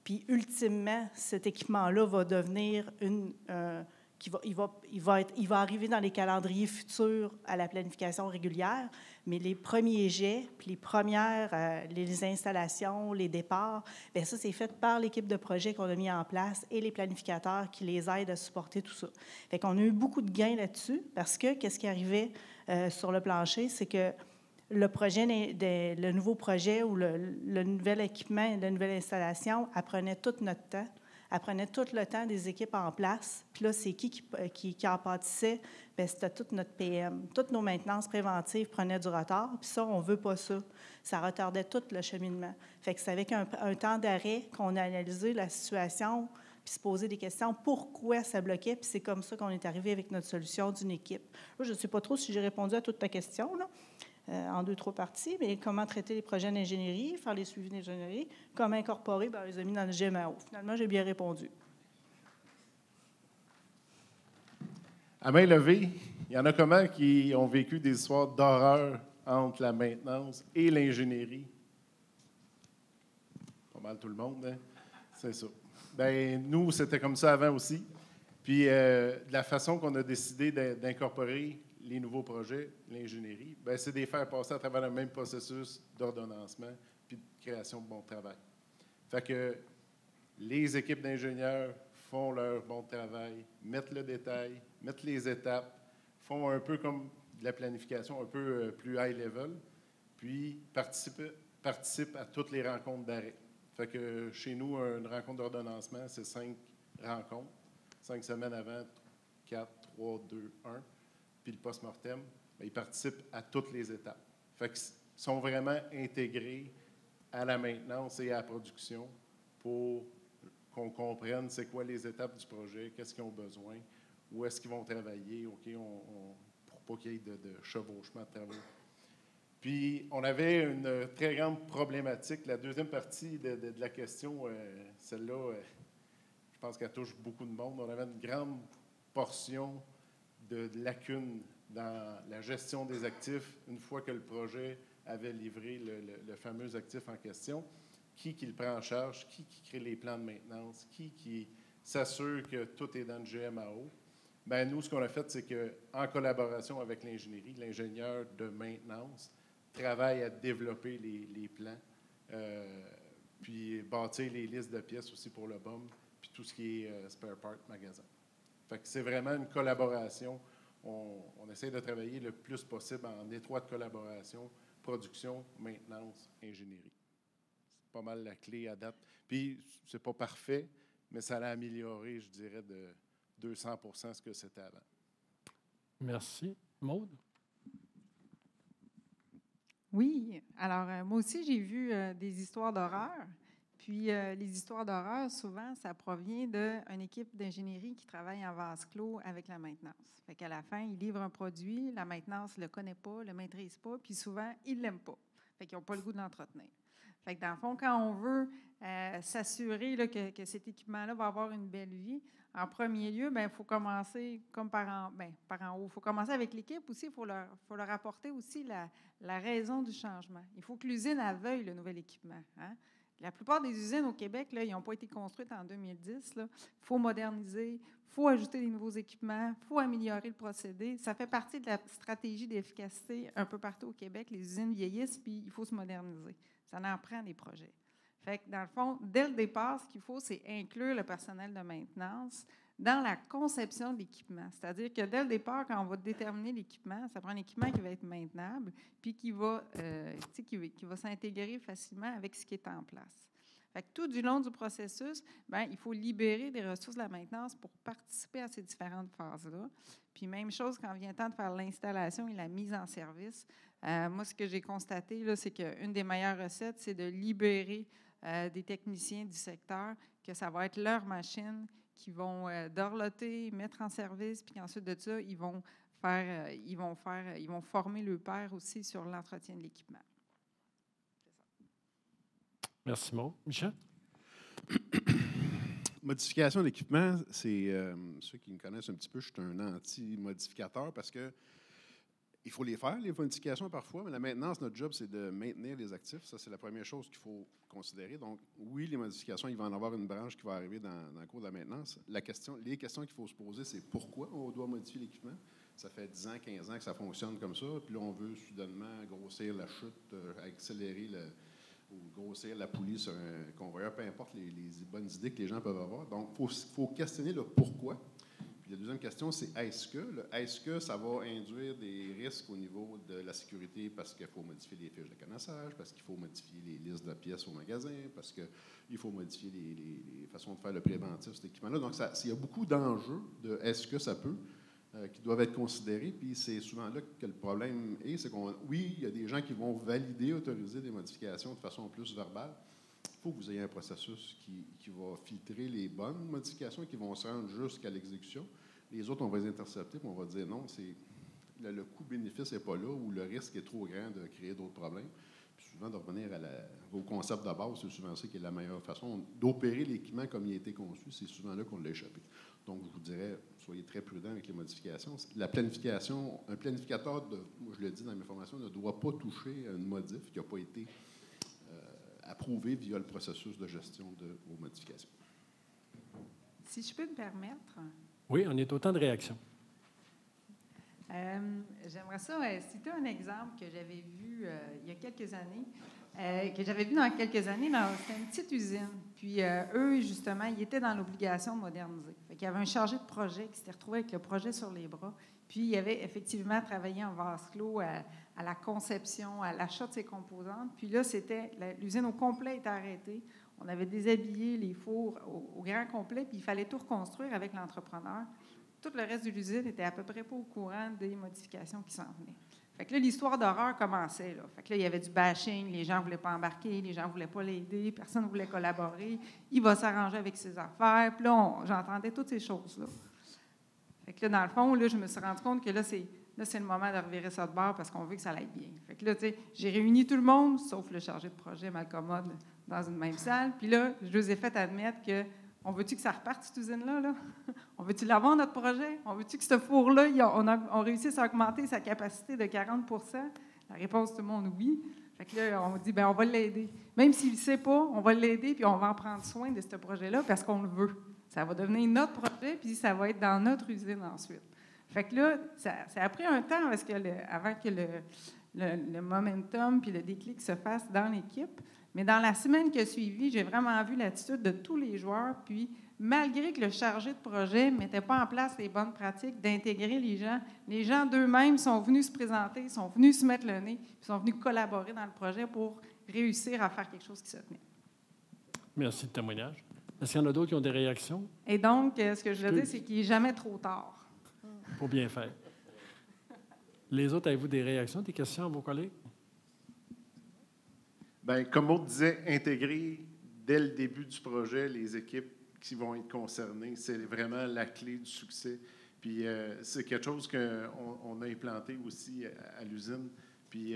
Puis ultimement, cet équipement-là va devenir il va arriver dans les calendriers futurs à la planification régulière, mais les premiers jets, puis les premières, les installations, les départs, bien ça, c'est fait par l'équipe de projet qu'on a mis en place et les planificateurs qui les aident à supporter tout ça. Fait qu'on a eu beaucoup de gains là-dessus parce que qu'est-ce qui arrivait sur le plancher, c'est que le nouveau projet ou le nouvel équipement, la nouvelle installation, apprenait tout notre temps. Apprenait tout le temps des équipes en place. Puis là, c'est qui en pâtissait? Bien, c'était toute notre PM. Toutes nos maintenances préventives prenaient du retard. Puis ça, on ne veut pas ça. Ça retardait tout le cheminement. Fait que c'est avec un temps d'arrêt qu'on a analysé la situation puis se poser des questions. Pourquoi ça bloquait? Puis c'est comme ça qu'on est arrivé avec notre solution d'une équipe. Là, je ne sais pas trop si j'ai répondu à toute ta question, là. en 2-3 parties. Mais comment traiter les projets d'ingénierie, faire les suivis d'ingénierie, comment incorporer, bien, on les a mis dans le GMAO. Finalement, j'ai bien répondu. À main levée, il y en a comment qui ont vécu des histoires d'horreur entre la maintenance et l'ingénierie? Pas mal tout le monde, hein? C'est ça. Bien, nous, c'était comme ça avant aussi. Puis, de la façon qu'on a décidé d'incorporer les nouveaux projets, l'ingénierie, bien, c'est de les faire passer à travers le même processus d'ordonnancement puis de création de bon travail. Fait que les équipes d'ingénieurs font leur bon travail, mettent le détail, mettent les étapes, font un peu comme de la planification, un peu plus high level, puis participent à toutes les rencontres d'arrêt. Fait que chez nous, une rencontre d'ordonnancement, c'est 5 rencontres. 5 semaines avant, 4, 3, 2, 1. Puis le post-mortem, bien, ils participent à toutes les étapes. Fait qu'ils sont vraiment intégrés à la maintenance et à la production pour qu'on comprenne c'est quoi les étapes du projet, qu'est-ce qu'ils ont besoin, où est-ce qu'ils vont travailler, OK, pour pas qu'il y ait de chevauchement de travaux. Puis, on avait une très grande problématique. La deuxième partie de la question, celle-là, je pense qu'elle touche beaucoup de monde. On avait une grande portion de lacunes dans la gestion des actifs une fois que le projet avait livré le fameux actif en question. Qui le prend en charge? Qui crée les plans de maintenance? Qui s'assure que tout est dans le GMAO? Bien, nous, ce qu'on a fait, c'est qu'en collaboration avec l'ingénierie, l'ingénieur de maintenance travaille à développer les plans, puis bâtir les listes de pièces aussi pour le BOM, puis tout ce qui est spare part magasin. Fait que c'est vraiment une collaboration. On essaie de travailler le plus possible en étroite collaboration, production, maintenance, ingénierie. C'est pas mal la clé à date. Puis, c'est pas parfait, mais ça l'a amélioré, je dirais, de 200% ce que c'était avant. Merci. Maude? Oui. Alors, moi aussi, j'ai vu des histoires d'horreur. Puis, les histoires d'horreur, souvent, ça provient d'une équipe d'ingénierie qui travaille en vase clos avec la maintenance. Fait qu'à la fin, ils livrent un produit, la maintenance ne le connaît pas, ne le maîtrise pas, puis souvent, ils ne l'aiment pas. Fait qu'ils n'ont pas le goût de l'entretenir. Fait que dans le fond, quand on veut s'assurer là, que cet équipement-là va avoir une belle vie, en premier lieu, il faut commencer comme par en haut. Il faut commencer avec l'équipe aussi. Il faut leur apporter aussi la raison du changement. Il faut que l'usine veuille le nouvel équipement. Hein? La plupart des usines au Québec, là, ils n'ont pas été construites en 2010. Il faut moderniser, il faut ajouter des nouveaux équipements, il faut améliorer le procédé. Ça fait partie de la stratégie d'efficacité un peu partout au Québec. Les usines vieillissent, puis il faut se moderniser. Ça en prend des projets. Fait que dans le fond, dès le départ, ce qu'il faut, c'est inclure le personnel de maintenance dans la conception de l'équipement. C'est-à-dire que dès le départ, quand on va déterminer l'équipement, ça prend un équipement qui va être maintenable puis qui va s'intégrer facilement avec ce qui est en place. Fait que tout du long du processus, il faut libérer des ressources de la maintenance pour participer à ces différentes phases-là. Puis même chose quand vient le temps de faire l'installation et la mise en service. Moi, ce que j'ai constaté, là, c'est qu'une des meilleures recettes, c'est de libérer des techniciens du secteur, que ça va être leur machine qui vont dorloter, mettre en service, puis ensuite de ça, ils vont former le pair aussi sur l'entretien de l'équipement. Merci, Maud. Michel? Modification d'équipement, c'est ceux qui me connaissent un petit peu, je suis un anti-modificateur parce que il faut les faire, les modifications parfois, mais la maintenance, notre job, c'est de maintenir les actifs. Ça, c'est la première chose qu'il faut considérer. Donc, oui, les modifications, il va en avoir une branche qui va arriver dans le cours de la maintenance. Les questions qu'il faut se poser, c'est pourquoi on doit modifier l'équipement. Ça fait 10 ans, 15 ans que ça fonctionne comme ça, puis là, on veut soudainement grossir la chute, accélérer ou grossir la poulie sur un convoyeur, peu importe les bonnes idées que les gens peuvent avoir. Donc, il faut questionner le pourquoi. Puis la deuxième question, c'est est-ce que ça va induire des risques au niveau de la sécurité parce qu'il faut modifier les fiches de connaissage, parce qu'il faut modifier les listes de pièces au magasin, parce qu'il faut modifier les façons de faire le préventif, cet équipement-là. Donc, il y a beaucoup d'enjeux de est-ce que ça peut qui doivent être considérés, puis c'est souvent là que le problème est, c'est oui, il y a des gens qui vont valider, autoriser des modifications de façon plus verbale. Il faut que vous ayez un processus qui va filtrer les bonnes modifications qui vont se rendre jusqu'à l'exécution. Les autres, on va les intercepter, puis on va dire non, le coût-bénéfice n'est pas là ou le risque est trop grand de créer d'autres problèmes. Puis souvent, de revenir au concept de base, c'est souvent ça qui est la meilleure façon d'opérer l'équipement comme il a été conçu. C'est souvent là qu'on l'a échappé. Donc, je vous dirais, soyez très prudents avec les modifications. La planification, un planificateur, moi je le dis dans mes formations, ne doit pas toucher à une modif qui n'a pas été approuvée via le processus de gestion de vos modifications. Si je peux me permettre. Oui, on est au temps de réaction. J'aimerais ça citer un exemple que j'avais vu il y a quelques années, c'était une petite usine. Puis eux, justement, ils étaient dans l'obligation de moderniser. Il y avait un chargé de projet qui s'était retrouvé avec le projet sur les bras. Puis il avait effectivement travaillé en vase clos à la conception, à l'achat de ses composantes. Puis là, l'usine au complet était arrêtée. On avait déshabillé les fours au grand complet, puis il fallait tout reconstruire avec l'entrepreneur. Tout le reste de l'usine était à peu près pas au courant des modifications qui s'en venaient. Fait que là, l'histoire d'horreur commençait. Là. Fait que là, il y avait du bashing, les gens ne voulaient pas embarquer, les gens ne voulaient pas l'aider, personne ne voulait collaborer, il va s'arranger avec ses affaires. Puis là, j'entendais toutes ces choses-là. Fait que là, dans le fond, là, je me suis rendu compte que là, c'est le moment de revirer ça de bord parce qu'on veut que ça aille bien. Fait que là, tu sais, j'ai réuni tout le monde, sauf le chargé de projet Malcommode, dans une même salle. Puis là, je les ai fait admettre que on veut-tu que ça reparte, cette usine-là? Là? On veut-tu l'avoir, notre projet? On veut-tu que ce four-là, on réussisse à augmenter sa capacité de 40 %? La réponse, tout le monde, oui. Fait que là, on dit, bien, on va l'aider. Même s'il ne le sait pas, on va l'aider, puis on va en prendre soin de ce projet-là parce qu'on le veut. Ça va devenir notre projet, puis ça va être dans notre usine ensuite. Fait que là, ça a pris un temps parce que avant que le momentum puis le déclic se fasse dans l'équipe. Mais dans la semaine qui a suivi, j'ai vraiment vu l'attitude de tous les joueurs. Puis, malgré que le chargé de projet ne mettait pas en place les bonnes pratiques d'intégrer les gens d'eux-mêmes sont venus se présenter, sont venus se mettre le nez, puis sont venus collaborer dans le projet pour réussir à faire quelque chose qui se tenait. Merci de témoignage. Est-ce qu'il y en a d'autres qui ont des réactions? Et donc, ce que je veux dire, c'est qu'il n'est jamais trop tard. Pour bien faire. Les autres, avez-vous des réactions, des questions à vos collègues? Bien, comme Maud disait, intégrer dès le début du projet les équipes qui vont être concernées, c'est vraiment la clé du succès. Puis c'est quelque chose qu'on a implanté aussi à l'usine. Puis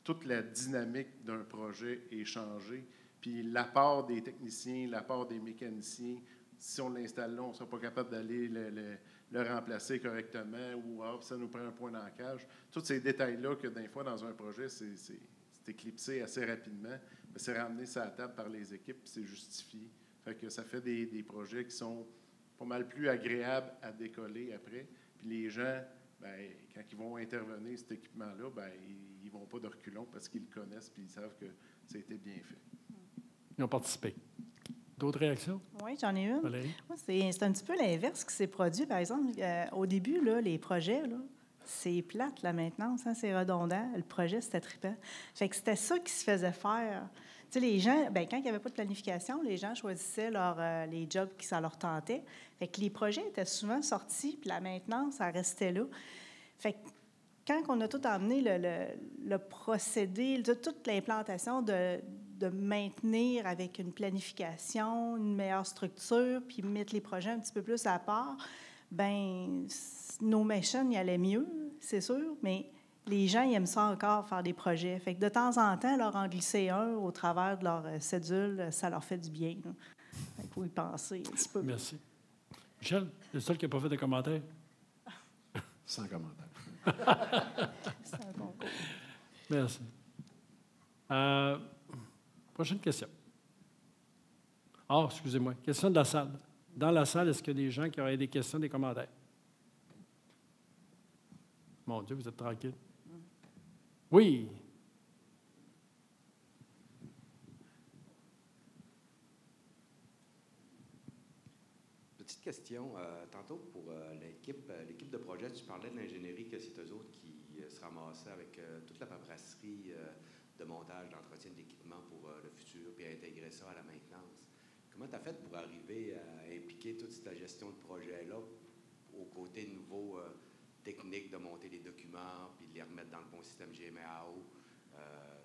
toute la dynamique d'un projet est changée. Puis l'apport des techniciens, l'apport des mécaniciens, si on l'installe là, on ne sera pas capable d'aller le remplacer correctement ou ça nous prend un point d'ancrage. Tous ces détails-là que des fois, dans un projet, c'est éclipsé assez rapidement, mais c'est ramené sur la table par les équipes, puis c'est justifié. Fait que ça fait des projets qui sont pas mal plus agréables à décoller après. Puis les gens, bien, quand ils vont intervenir cet équipement-là, bien, ils ne vont pas de reculons parce qu'ils le connaissent puis ils savent que ça a été bien fait. Ils ont participé. D'autres réactions? Oui, j'en ai une. Valérie? Moi, c'est un petit peu l'inverse qui s'est produit. Par exemple, au début, là, les projets, là, c'est plate, la maintenance, hein, c'est redondant. Le projet, c'était trippant. Fait que c'était ça qui se faisait faire. Tu sais, les gens, bien, quand il n'y avait pas de planification, les gens choisissaient les jobs qui ça leur tentait. Fait que les projets étaient souvent sortis, puis la maintenance, ça restait là. Fait que quand on a tout emmené le procédé, toute l'implantation de maintenir avec une planification, une meilleure structure, puis mettre les projets un petit peu plus à part, bien, nos machines y allaient mieux, c'est sûr, mais les gens, ils aiment ça encore, faire des projets. Fait que de temps en temps, leur en glisser un au travers de leur cédule, ça leur fait du bien. Là. Fait qu'il faut y penser un petit peu. Merci. Michel, c'est le seul qui n'a pas fait de commentaires? Sans commentaire. C'est un concours. Merci. Prochaine question. Excusez-moi. Question de la salle. Dans la salle, est-ce qu'il y a des gens qui auraient des questions, des commentaires? Mon Dieu, vous êtes tranquille. Oui. Petite question. Tantôt, pour l'équipe de projet, tu parlais de l'ingénierie, que c'est eux autres qui se ramassaient avec toute la paperasserie de montage, d'entretien de l'équipement pour le futur, puis à intégrer ça à la maintenance. Comment tu as fait pour arriver à impliquer toute cette gestion de projet-là au côté nouveau technique de monter les documents, puis de les remettre dans le bon système GMAO,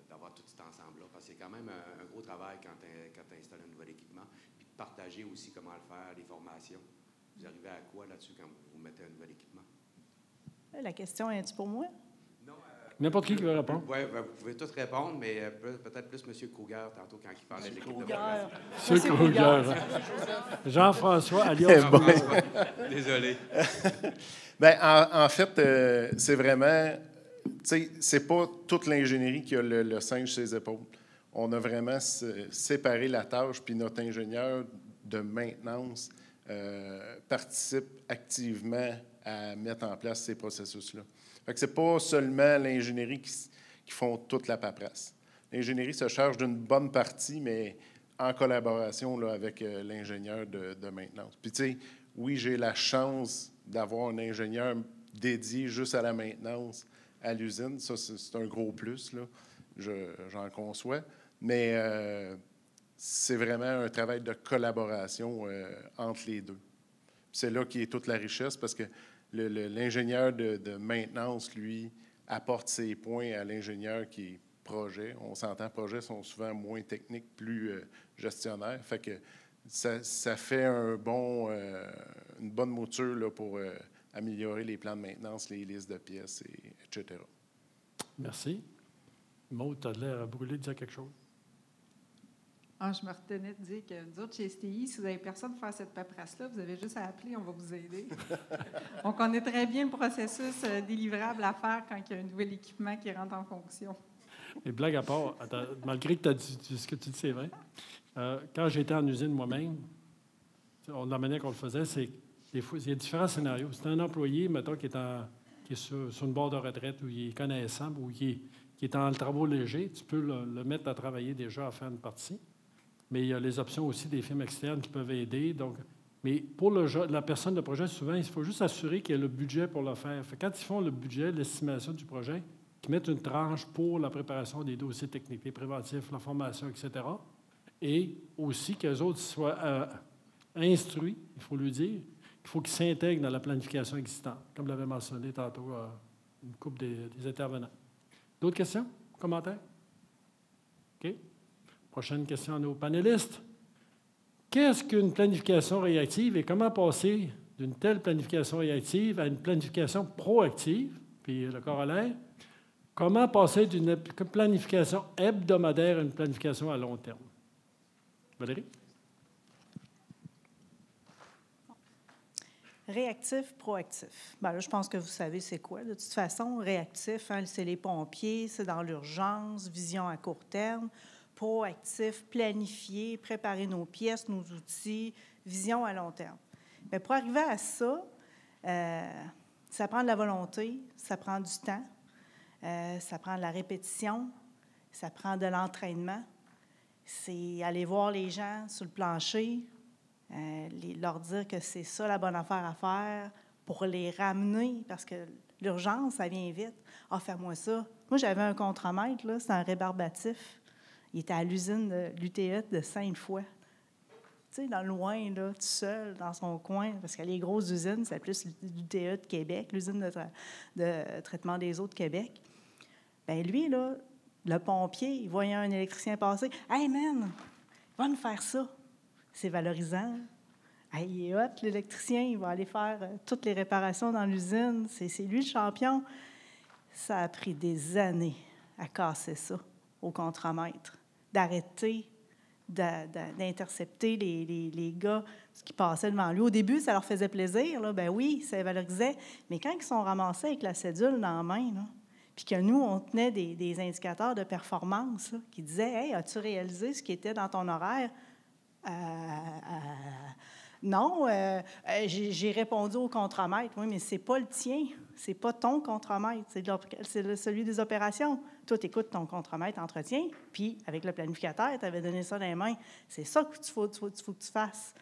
d'avoir tout cet ensemble-là? Parce que c'est quand même un gros travail quand tu installes un nouvel équipement, puis de partager aussi comment le faire, les formations. Vous arrivez à quoi là-dessus quand vous mettez un nouvel équipement? La question est-tu pour moi? N'importe qui veut répondre. Oui, vous pouvez tous répondre, mais peut-être plus M. Kruger tantôt quand il parlait de l'équipe de Kruger. C'est Kruger. Jean-François, alias Kruger. Désolé. Bien, en fait, c'est vraiment, tu sais, c'est pas toute l'ingénierie qui a le singe sur ses épaules. On a vraiment séparé la tâche, puis notre ingénieur de maintenance participe activement à mettre en place ces processus-là. Fait que c'est pas seulement l'ingénierie qui font toute la paperasse. L'ingénierie se charge d'une bonne partie, mais en collaboration là, avec l'ingénieur de maintenance. Puis, tu sais, oui, j'ai la chance d'avoir un ingénieur dédié juste à la maintenance à l'usine. Ça, c'est un gros plus, là. J'en conçois. Mais c'est vraiment un travail de collaboration entre les deux. C'est là qui est toute la richesse, parce que l'ingénieur de maintenance, lui, apporte ses points à l'ingénieur qui est projet. On s'entend, projets sont souvent moins techniques, plus gestionnaires. Fait que ça fait une bonne mouture là, pour améliorer les plans de maintenance, les listes de pièces, etc. Merci. Maud, tu as l'air brûlé de dire quelque chose. Ah, je me retenais de dire que nous autres, chez STI, si vous n'avez personne pour faire cette paperasse-là, vous avez juste à appeler, on va vous aider. On connaît très bien le processus délivrable à faire quand il y a un nouvel équipement qui rentre en fonction. Et blague à part, attends, malgré que ce que tu dis, c'est vrai, quand j'étais en usine moi-même, la manière qu'on le faisait, c'est des fois, il y a différents scénarios. C'est un employé, mettons, qui est sur une barre de retraite, ou il est connaissant, ou qui est en travaux légers, tu peux le mettre à travailler déjà à faire une partie. Mais il y a les options aussi des firmes externes qui peuvent aider. Donc, mais pour la personne de projet, souvent, il faut juste s'assurer qu'il y a le budget pour le faire. Quand ils font le budget, l'estimation du projet, qu'ils mettent une tranche pour la préparation des dossiers techniques, les préventifs, la formation, etc. Et aussi qu'eux autres soient instruits, il faut lui dire, il faut qu'ils s'intègrent dans la planification existante, comme l'avait mentionné tantôt une couple des intervenants. D'autres questions? Commentaires? OK. Prochaine question à nos panélistes. Qu'est-ce qu'une planification réactive et comment passer d'une telle planification réactive à une planification proactive? Puis le corollaire, comment passer d'une planification hebdomadaire à une planification à long terme? Valérie? Réactif, proactif. Bien, là, je pense que vous savez c'est quoi. De toute façon, réactif, hein, c'est les pompiers, c'est dans l'urgence, vision à court terme. Proactif, planifier, préparer nos pièces, nos outils, vision à long terme. Bien, pour arriver à ça, ça prend de la volonté, ça prend du temps, ça prend de la répétition, ça prend de l'entraînement. C'est aller voir les gens sur le plancher, leur dire que c'est ça la bonne affaire à faire pour les ramener, parce que l'urgence, ça vient vite. Ah, fais-moi ça. Moi, j'avais un contremaître, là, c'est un rébarbatif. Il était à l'usine de l'UTE de Sainte-Foy. Tu sais, dans le loin, là, tout seul, dans son coin, parce que les grosses usines, c'est plus l'UTE de Québec, l'usine de traitement des eaux de Québec. Bien, lui, là, le pompier, il voyait un électricien passer. « Hey, man, va nous faire ça. » C'est valorisant. Hey, il est hot, l'électricien, il va aller faire toutes les réparations dans l'usine. C'est lui le champion. Ça a pris des années à casser ça au contremaître, d'arrêter, d'intercepter les gars qui passaient devant lui. Au début, ça leur faisait plaisir, là, ben oui, ça les valorisait. Mais quand ils sont ramassés avec la cédule dans la main, là, puis que nous, on tenait des indicateurs de performance là, qui disaient « Hey, as-tu réalisé ce qui était dans ton horaire? » Non, j'ai répondu au contremaître. Oui, mais c'est pas le tien, c'est pas ton contremaître, c'est celui des opérations. Toi, tu écoutes ton contremaître entretien, puis avec le planificateur, tu avais donné ça dans les mains. C'est ça que faut que tu fasses.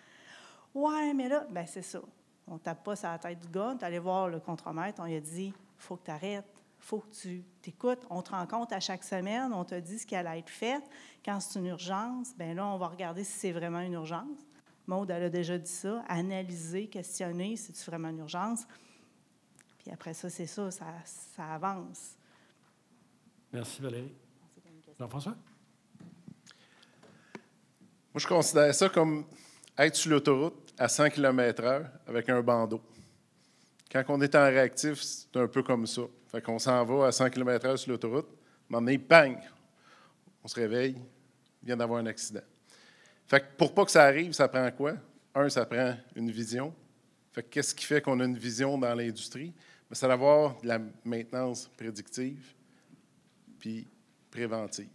Ouais, mais là, ben c'est ça. On ne tape pas sur la tête du gars, tu es allé voir le contremaître, on lui a dit il faut que tu arrêtes. Il faut que tu t'écoutes. On te rend compte à chaque semaine, on te dit ce qui allait être fait. Quand c'est une urgence, bien là, on va regarder si c'est vraiment une urgence. Maude, elle a déjà dit ça. Analyser, questionner, si c'est vraiment une urgence. Puis après ça, c'est ça avance. Merci, Valérie. Jean-François? Moi, je considère ça comme être sur l'autoroute à 100 km/h avec un bandeau. Quand on est en réactif, c'est un peu comme ça. Fait qu'on s'en va à 100 km/h sur l'autoroute, à un moment donné, bang! On se réveille, il vient d'avoir un accident. Fait que pour pas que ça arrive, ça prend quoi? Ça prend une vision. Fait que qu'est-ce qui fait qu'on a une vision dans l'industrie? Bien, c'est d'avoir de la maintenance prédictive puis préventive.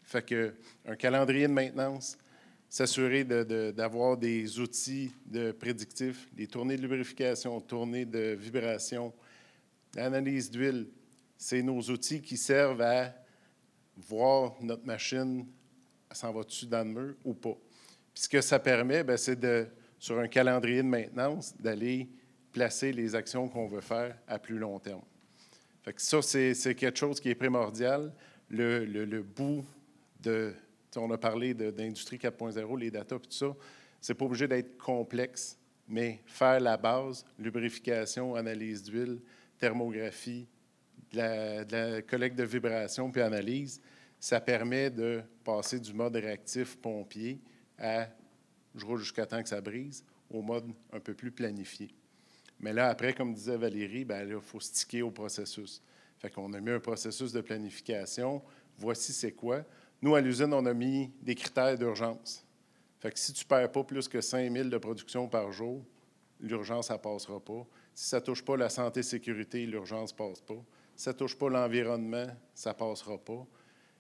Fait que un calendrier de maintenance, s'assurer d'avoir des outils de prédictifs, des tournées de lubrification, tournées de vibration, l'analyse d'huile, c'est nos outils qui servent à voir notre machine, s'en va-tu dans le mur ou pas. Puis ce que ça permet, bien, c'est sur un calendrier de maintenance, d'aller placer les actions qu'on veut faire à plus long terme. Fait que ça, c'est quelque chose qui est primordial. Le bout de... On a parlé d'Industrie 4.0, les data et tout ça. C'est pas obligé d'être complexe, mais faire la base, lubrification, analyse d'huile, thermographie, de la collecte de vibrations puis analyse, ça permet de passer du mode réactif pompier à je roule jusqu'à temps que ça brise, au mode un peu plus planifié. Mais là, après, comme disait Valérie, bien là, il faut sticker au processus. Fait qu'on a mis un processus de planification. Voici c'est quoi. Nous, à l'usine, on a mis des critères d'urgence. Fait que si tu ne perds pas plus que 5 000 de production par jour, l'urgence, ça ne passera pas. Si ça ne touche pas la santé et sécurité, l'urgence ne passe pas. Si ça ne touche pas l'environnement, ça ne passera pas.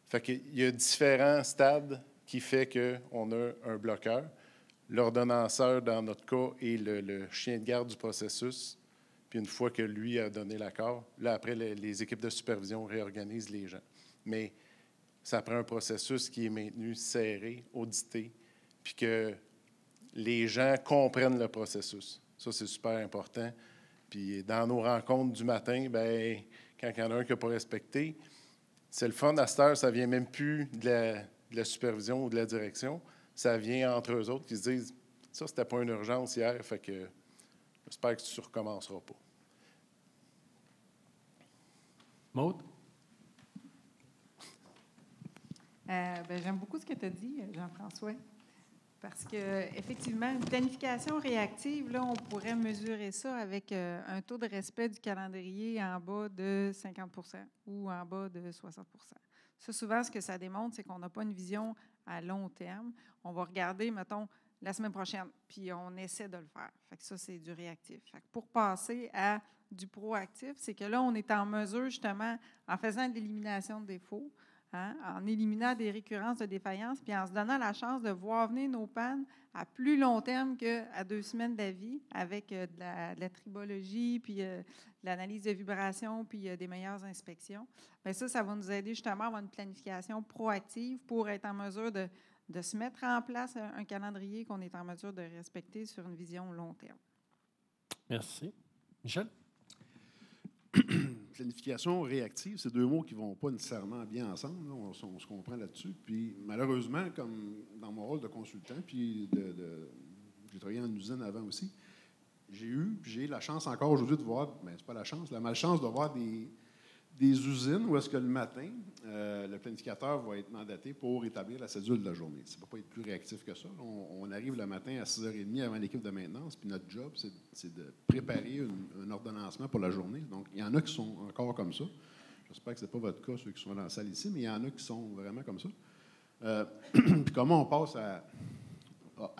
Fait qu'il y a différents stades qui font qu'on a un bloqueur. L'ordonnanceur, dans notre cas, est le chien de garde du processus. Puis une fois que lui a donné l'accord, là, après, les équipes de supervision réorganisent les gens. Mais ça prend un processus qui est maintenu serré, audité, puis que les gens comprennent le processus. Ça, c'est super important. Puis dans nos rencontres du matin, bien, quand il y en a un qui n'a pas respecté, c'est le fun. À cette heure, ça ne vient même plus de la supervision ou de la direction. Ça vient entre eux autres qui se disent « Ça, c'était pas une urgence hier, fait que j'espère que tu ne recommenceras pas. » Maude? J'aime beaucoup ce que tu as dit, Jean-François, parce qu'effectivement, une planification réactive, là, on pourrait mesurer ça avec un taux de respect du calendrier en bas de 50 ou en bas de 60 Ça, souvent, ce que ça démontre, c'est qu'on n'a pas une vision à long terme. On va regarder, mettons, la semaine prochaine, puis on essaie de le faire. Fait que ça, c'est du réactif. Fait que pour passer à du proactif, c'est que là, on est en mesure, justement, en faisant de l'élimination de défauts, en éliminant des récurrences de défaillances, puis en se donnant la chance de voir venir nos pannes à plus long terme qu'à 2 semaines d'avis, avec de la tribologie, puis de l'analyse de vibration, puis des meilleures inspections. Bien, ça va nous aider justement à avoir une planification proactive pour être en mesure de se mettre en place un calendrier qu'on est en mesure de respecter sur une vision long terme. Merci. Michel? Planification réactive, c'est 2 mots qui ne vont pas nécessairement bien ensemble. Là, on se comprend là-dessus. Puis malheureusement, comme dans mon rôle de consultant, puis j'ai travaillé en usine avant aussi, j'ai la chance encore aujourd'hui de voir, bien, c'est pas la chance, la malchance de voir des usines où est-ce que le matin, le planificateur va être mandaté pour établir la cédule de la journée. Ça ne peut pas être plus réactif que ça. On arrive le matin à 6h30 avant l'équipe de maintenance, puis notre job, c'est de préparer un ordonnancement pour la journée. Donc, il y en a qui sont encore comme ça. J'espère que ce n'est pas votre cas, ceux qui sont dans la salle ici, mais il y en a qui sont vraiment comme ça. Puis comment on passe à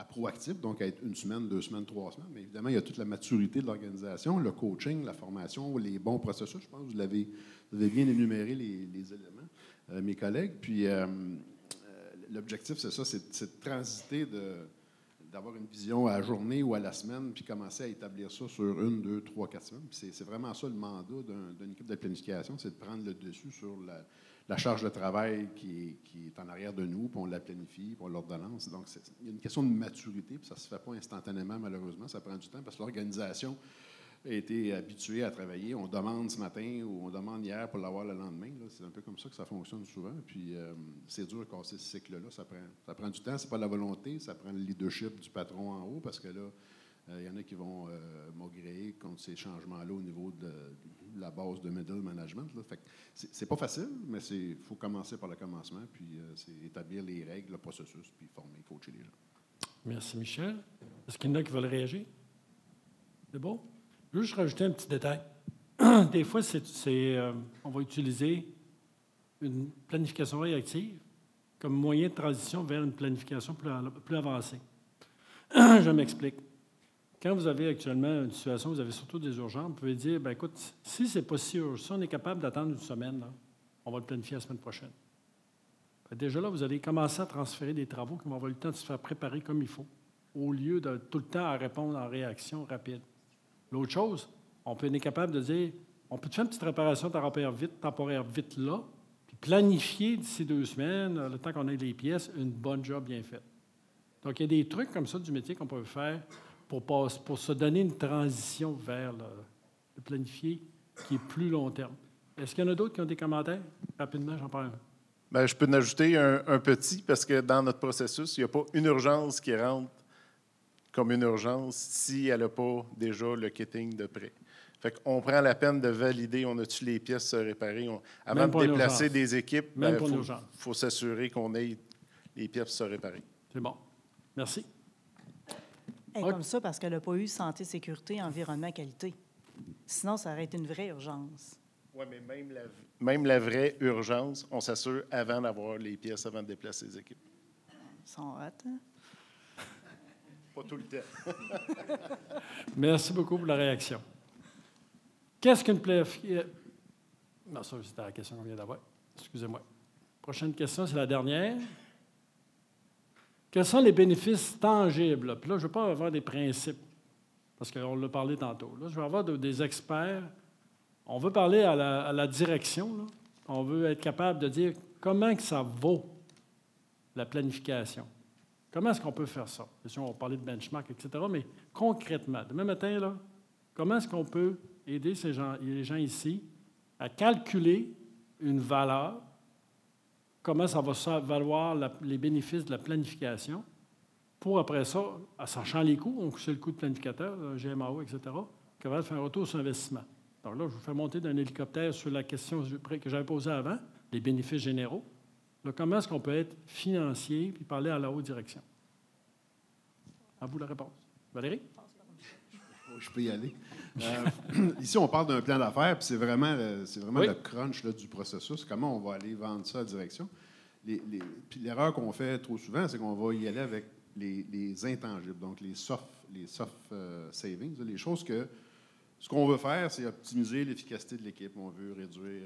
proactif, donc à être 1 semaine, 2 semaines, 3 semaines. Mais évidemment, il y a toute la maturité de l'organisation, le coaching, la formation, les bons processus. Je pense que vous avez bien énuméré les éléments, mes collègues. Puis l'objectif, c'est ça, c'est de transiter d'avoir une vision à la journée ou à la semaine, puis commencer à établir ça sur 1, 2, 3, 4 semaines. Puis c'est vraiment ça le mandat d'une équipe de planification, c'est de prendre le dessus sur la charge de travail qui est en arrière de nous, puis on la planifie, puis on l'ordonnance. Donc, il y a une question de maturité, puis ça ne se fait pas instantanément, malheureusement. Ça prend du temps parce que l'organisation a été habituée à travailler. On demande ce matin ou on demande hier pour l'avoir le lendemain. C'est un peu comme ça que ça fonctionne souvent. Puis, c'est dur de casser ce cycle-là. Ça prend du temps. Ce n'est pas la volonté. Ça prend le leadership du patron en haut parce que là, il y en a qui vont maugréer contre ces changements-là au niveau de la base de middle management. Là. Fait que c'est pas facile, mais il faut commencer par le commencement, puis c'est établir les règles, le processus, puis former, coacher les gens. Merci, Michel. Est-ce qu'il y en a qui veulent réagir? C'est beau? Je veux juste rajouter un petit détail. Des fois, on va utiliser une planification réactive comme moyen de transition vers une planification plus avancée. Je m'explique. Quand vous avez actuellement une situation où vous avez surtout des urgences, vous pouvez dire, bien, écoute, si ce n'est pas si urgent, si on est capable d'attendre une semaine, là, on va le planifier la semaine prochaine. Déjà là, vous allez commencer à transférer des travaux qui vont avoir le temps de se faire préparer comme il faut, au lieu de tout le temps à répondre en réaction rapide. L'autre chose, on peut être capable de dire, on peut faire une petite réparation temporaire vite là, puis planifier d'ici 2 semaines, le temps qu'on ait les pièces, une bonne job bien faite. Donc, il y a des trucs comme ça du métier qu'on peut faire pour se donner une transition vers le planifié qui est plus long terme. Est-ce qu'il y en a d'autres qui ont des commentaires? Rapidement, j'en parle un. Bien, je peux en ajouter un petit, parce que dans notre processus, il n'y a pas une urgence qui rentre comme une urgence si elle n'a pas déjà le kitting de prêt. Fait qu'on prend la peine de valider, on a-tu les pièces réparées. Avant de déplacer des équipes, il faut s'assurer qu'on ait les pièces se réparer. C'est bon. Merci. Comme ça, parce qu'elle n'a pas eu santé, sécurité, environnement, qualité. Sinon, ça aurait été une vraie urgence. Oui, mais même la vraie urgence, on s'assure avant d'avoir les pièces, avant de déplacer les équipes. Ils sont hot, hein? Pas tout le temps. Merci beaucoup pour la réaction. Qu'est-ce qu'une planification? Non, ça, c'était la question qu'on vient d'avoir. Excusez-moi. Prochaine question, c'est la dernière. Quels sont les bénéfices tangibles? Puis là, je ne veux pas avoir des principes, parce qu'on l'a parlé tantôt. Là, je vais avoir des experts. On veut parler à la direction. Là. On veut être capable de dire comment que ça vaut la planification. Comment est-ce qu'on peut faire ça? Si on va parler de benchmark, etc., mais concrètement, demain matin, là, comment est-ce qu'on peut aider les gens ici à calculer une valeur, comment ça va valoir les bénéfices de la planification, pour après ça, en sachant les coûts, on sait le coût de planificateur, GMAO, etc., capable de faire un retour sur investissement. Donc là, je vous fais monter d'un hélicoptère sur la question que j'avais posée avant, les bénéfices généraux. Là, comment est-ce qu'on peut être financier puis parler à la haute direction? À vous la réponse. Valérie? Je peux y aller. Ici, on parle d'un plan d'affaires, puis c'est vraiment Oui. le crunch là, du processus. Comment on va aller vendre ça à la direction? Puis l'erreur qu'on fait trop souvent, c'est qu'on va y aller avec les intangibles, donc les soft savings, les choses que ce qu'on veut faire, c'est optimiser l'efficacité de l'équipe. On veut réduire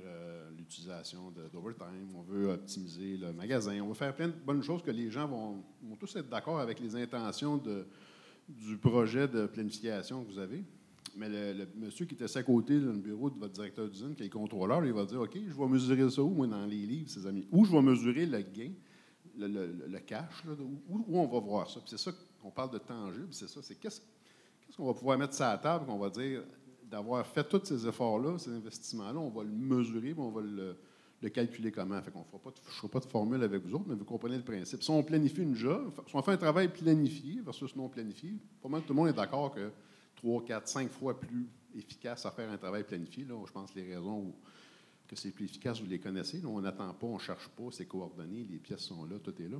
l'utilisation d'overtime, on veut optimiser le magasin, on veut faire plein de bonnes choses que les gens vont tous être d'accord avec les intentions du projet de planification que vous avez. Mais le monsieur qui était à côté dans le bureau de votre directeur d'usine, qui est contrôleur, il va dire, OK, je vais mesurer ça où, moi, dans les livres, ses amis? Où je vais mesurer le gain, le cash, là, où on va voir ça? Puis c'est ça qu'on parle de tangible, c'est ça. C'est qu'est-ce qu'on va pouvoir mettre ça à la table, qu'on va dire, d'avoir fait tous ces efforts-là, ces investissements-là, on va le mesurer, puis on va le calculer comment. Fait qu'on je ne ferai pas de formule avec vous autres, mais vous comprenez le principe. Si on planifie une job, si on fait un travail planifié versus non planifié, pas mal tout le monde est d'accord que 3, 4, 5 fois plus efficace à faire un travail planifié. Là, je pense que les raisons que c'est plus efficace, vous les connaissez. Là, on n'attend pas, on ne cherche pas, c'est coordonné, les pièces sont là, tout est là.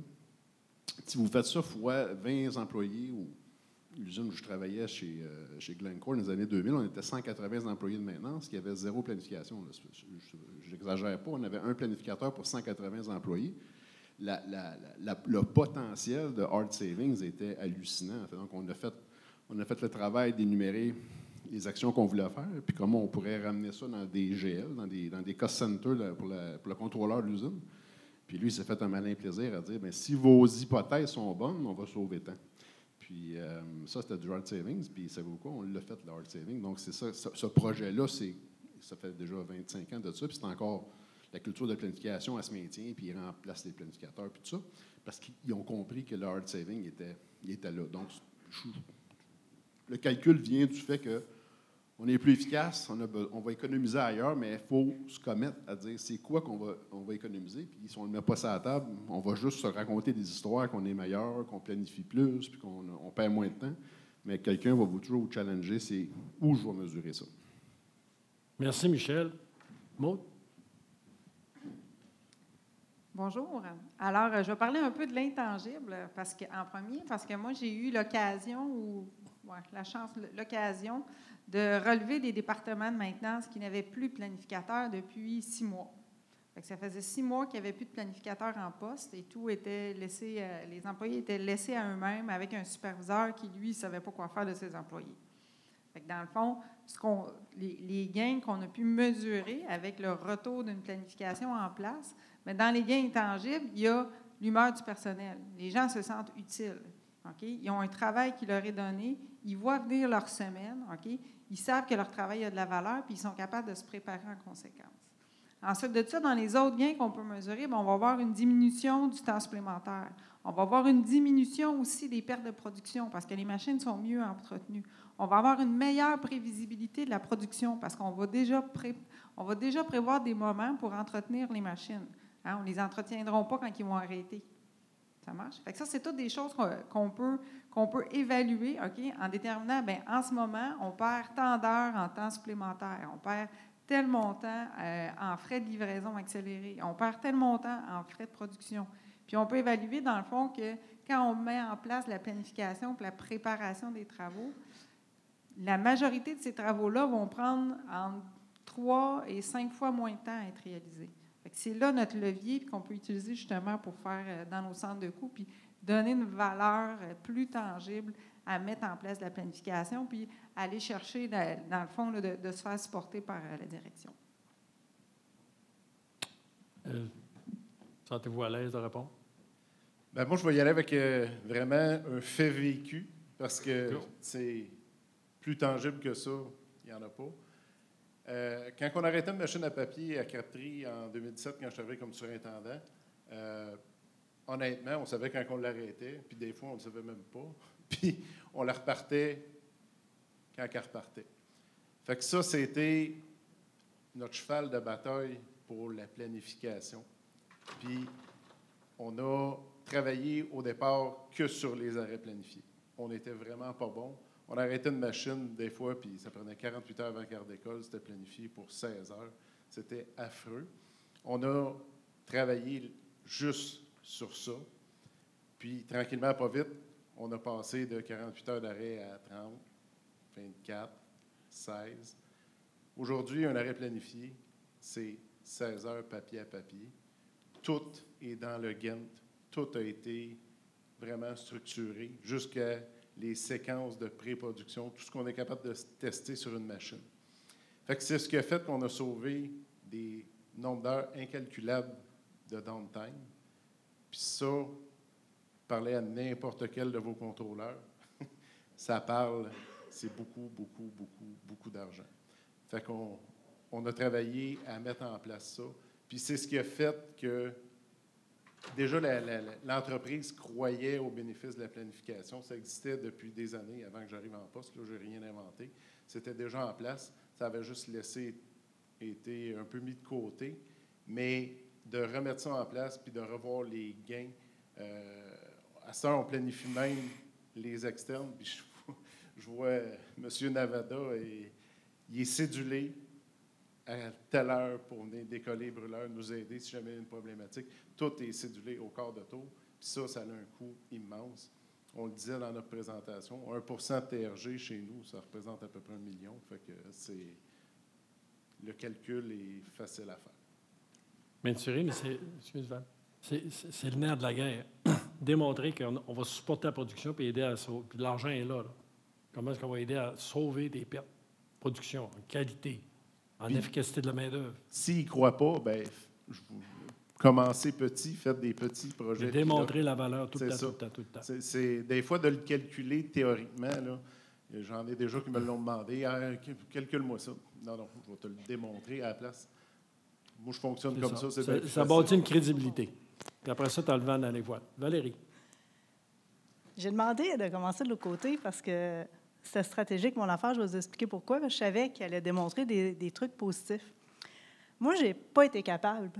Si vous faites ça fois 20 employés ou l'usine où je travaillais chez Glencore dans les années 2000, on était 180 employés de maintenance qui avaient 0 planification. Je n'exagère pas, on avait un planificateur pour 180 employés. Le potentiel de hard savings était hallucinant. Donc, on a fait le travail d'énumérer les actions qu'on voulait faire, puis comment on pourrait ramener ça dans des GL, dans des cost centers pour le contrôleur de l'usine. Puis lui, il s'est fait un malin plaisir à dire, bien, si vos hypothèses sont bonnes, on va sauver tant. Puis ça, c'était du hard savings. Puis savez-vous quoi? On l'a fait, le hard savings. Donc, c'est ça. Ce projet-là, ça fait déjà 25 ans de ça. Puis c'est encore la culture de planification, elle se maintient. Puis ils remplacent les planificateurs, puis tout ça. Parce qu'ils ont compris que le hard saving était là. Donc, le calcul vient du fait qu'on est plus efficace, on va économiser ailleurs, mais il faut se commettre à dire c'est quoi qu'on va économiser. Puis si on ne le met pas ça à la table, on va juste se raconter des histoires qu'on est meilleur, qu'on planifie plus, puis qu'on perd moins de temps. Mais quelqu'un va toujours vous challenger, c'est où je vais mesurer ça. Merci, Michel. Maud? Bonjour. Alors, je vais parler un peu de l'intangible en premier, parce que moi, j'ai eu l'occasion, ou la chance, l'occasion de relever des départements de maintenance qui n'avaient plus de planificateur depuis 6 mois. Fait que ça faisait 6 mois qu'il n'y avait plus de planificateur en poste et tout était laissé, les employés étaient laissés à eux-mêmes avec un superviseur qui, lui, ne savait pas quoi faire de ses employés. Fait que dans le fond, les gains qu'on a pu mesurer avec le retour d'une planification en place, mais dans les gains intangibles, il y a l'humeur du personnel. Les gens se sentent utiles. Okay? Ils ont un travail qui leur est donné, ils voient venir leur semaine, okay? Ils savent que leur travail a de la valeur, puis ils sont capables de se préparer en conséquence. Ensuite de ça, dans les autres gains qu'on peut mesurer, bien, on va avoir une diminution du temps supplémentaire. On va avoir une diminution aussi des pertes de production parce que les machines sont mieux entretenues. On va avoir une meilleure prévisibilité de la production parce qu'on va déjà prévoir des moments pour entretenir les machines. Hein, on ne les entretiendra pas quand ils vont arrêter. Ça marche? Fait que ça, c'est toutes des choses qu'on peut évaluer, okay, en déterminant, bien, en ce moment, on perd tant d'heures en temps supplémentaire, on perd tel montant en frais de livraison accélérés, on perd tel montant en frais de production. Puis on peut évaluer, dans le fond, que quand on met en place la planification et la préparation des travaux, la majorité de ces travaux-là vont prendre entre 3 et 5 fois moins de temps à être réalisés. C'est là notre levier qu'on peut utiliser justement pour faire dans nos centres de coûts, puis donner une valeur plus tangible à mettre en place de la planification, puis aller chercher, dans le fond, là, de se faire supporter par la direction. Sentez-vous à l'aise de répondre? Bien, moi, je vais y aller avec vraiment un fait vécu, parce que c'est plus tangible que ça, il n'y en a pas. Quand on arrêtait une machine à papier à Crabtree en 2017, quand je suis arrivé comme surintendant, honnêtement, on savait quand on l'arrêtait, puis des fois, on ne le savait même pas. Puis on la repartait quand elle repartait. Fait que ça, c'était notre cheval de bataille pour la planification. Puis on a travaillé au départ que sur les arrêts planifiés. On n'était vraiment pas bon. On arrêtait une machine des fois, puis ça prenait 48 heures avant quart d'école. C'était planifié pour 16 heures. C'était affreux. On a travaillé juste sur ça. Puis, tranquillement, pas vite, on a passé de 48 heures d'arrêt à 30, 24, 16. Aujourd'hui, un arrêt planifié, c'est 16 heures papier à papier. Tout est dans le Gantt. Tout a été vraiment structuré jusqu'à les séquences de pré-production, tout ce qu'on est capable de tester sur une machine. Fait que c'est ce qui a fait qu'on a sauvé des nombres d'heures incalculables de downtime. Puis ça, parler à n'importe quel de vos contrôleurs, ça parle, c'est beaucoup, beaucoup, beaucoup, beaucoup d'argent. Fait qu'on a travaillé à mettre en place ça. Puis c'est ce qui a fait que déjà, l'entreprise croyait aux bénéfices de la planification. Ça existait depuis des années avant que j'arrive en poste. Là, je n'ai rien inventé. C'était déjà en place. Ça avait juste été un peu mis de côté. Mais de remettre ça en place puis de revoir les gains, à ça, on planifie même les externes. Puis je vois M. Navada, il est cédulé à telle heure pour venir décoller les brûleurs, nous aider si jamais il y a une problématique. Tout est cédulé au quart de tour. Puis ça a un coût immense. On le disait dans notre présentation, 1% de TRG chez nous, ça représente à peu près 1 million. Fait que le calcul est facile à faire. Mais Thierry, mais c'est le nerf de la guerre. Démontrer qu'on va supporter la production et aider à sauver. Puis l'argent est là. Comment est-ce qu'on va aider à sauver des pertes de production, en qualité, en efficacité de la main-d'œuvre? S'ils ne croient pas, bien, commencez petit, faites des petits projets. Démontrer la valeur tout le temps. C'est des fois de le calculer théoriquement. Là, j'en ai déjà qui me l'ont demandé. Calcule-moi ça. Non, je vais te le démontrer à la place. Moi, je fonctionne comme ça. Ça bâtit une crédibilité. Puis après ça, tu as le vent dans les voiles. Valérie. J'ai demandé de commencer de l'autre côté parce que c'était stratégique, mon affaire. Je vais vous expliquer pourquoi. Je savais qu'elle allait démontrer des trucs positifs. Moi, je n'ai pas été capable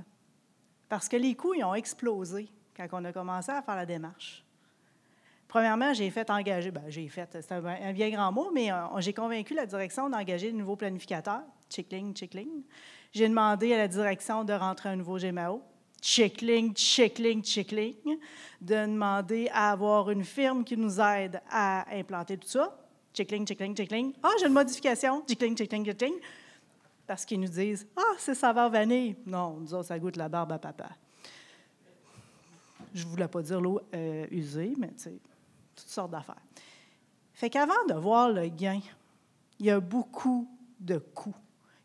parce que les coûts, ils ont explosé quand on a commencé à faire la démarche. Premièrement, j'ai fait engager, c'est un bien grand mot, mais j'ai convaincu la direction d'engager de nouveaux planificateurs. Chickling. J'ai demandé à la direction de rentrer un nouveau GMAO. Chickling. De demander à avoir une firme qui nous aide à implanter tout ça. Chickling, chickling, chickling. Ah, j'ai une modification. Chickling, chickling, chickling. Parce qu'ils nous disent, ah, c'est saveur vanille. Non, nous autres, ça goûte la barbe à papa. Je ne voulais pas dire l'eau usée, mais tu sais, toutes sortes d'affaires. Fait qu'avant de voir le gain, il y a beaucoup de coûts.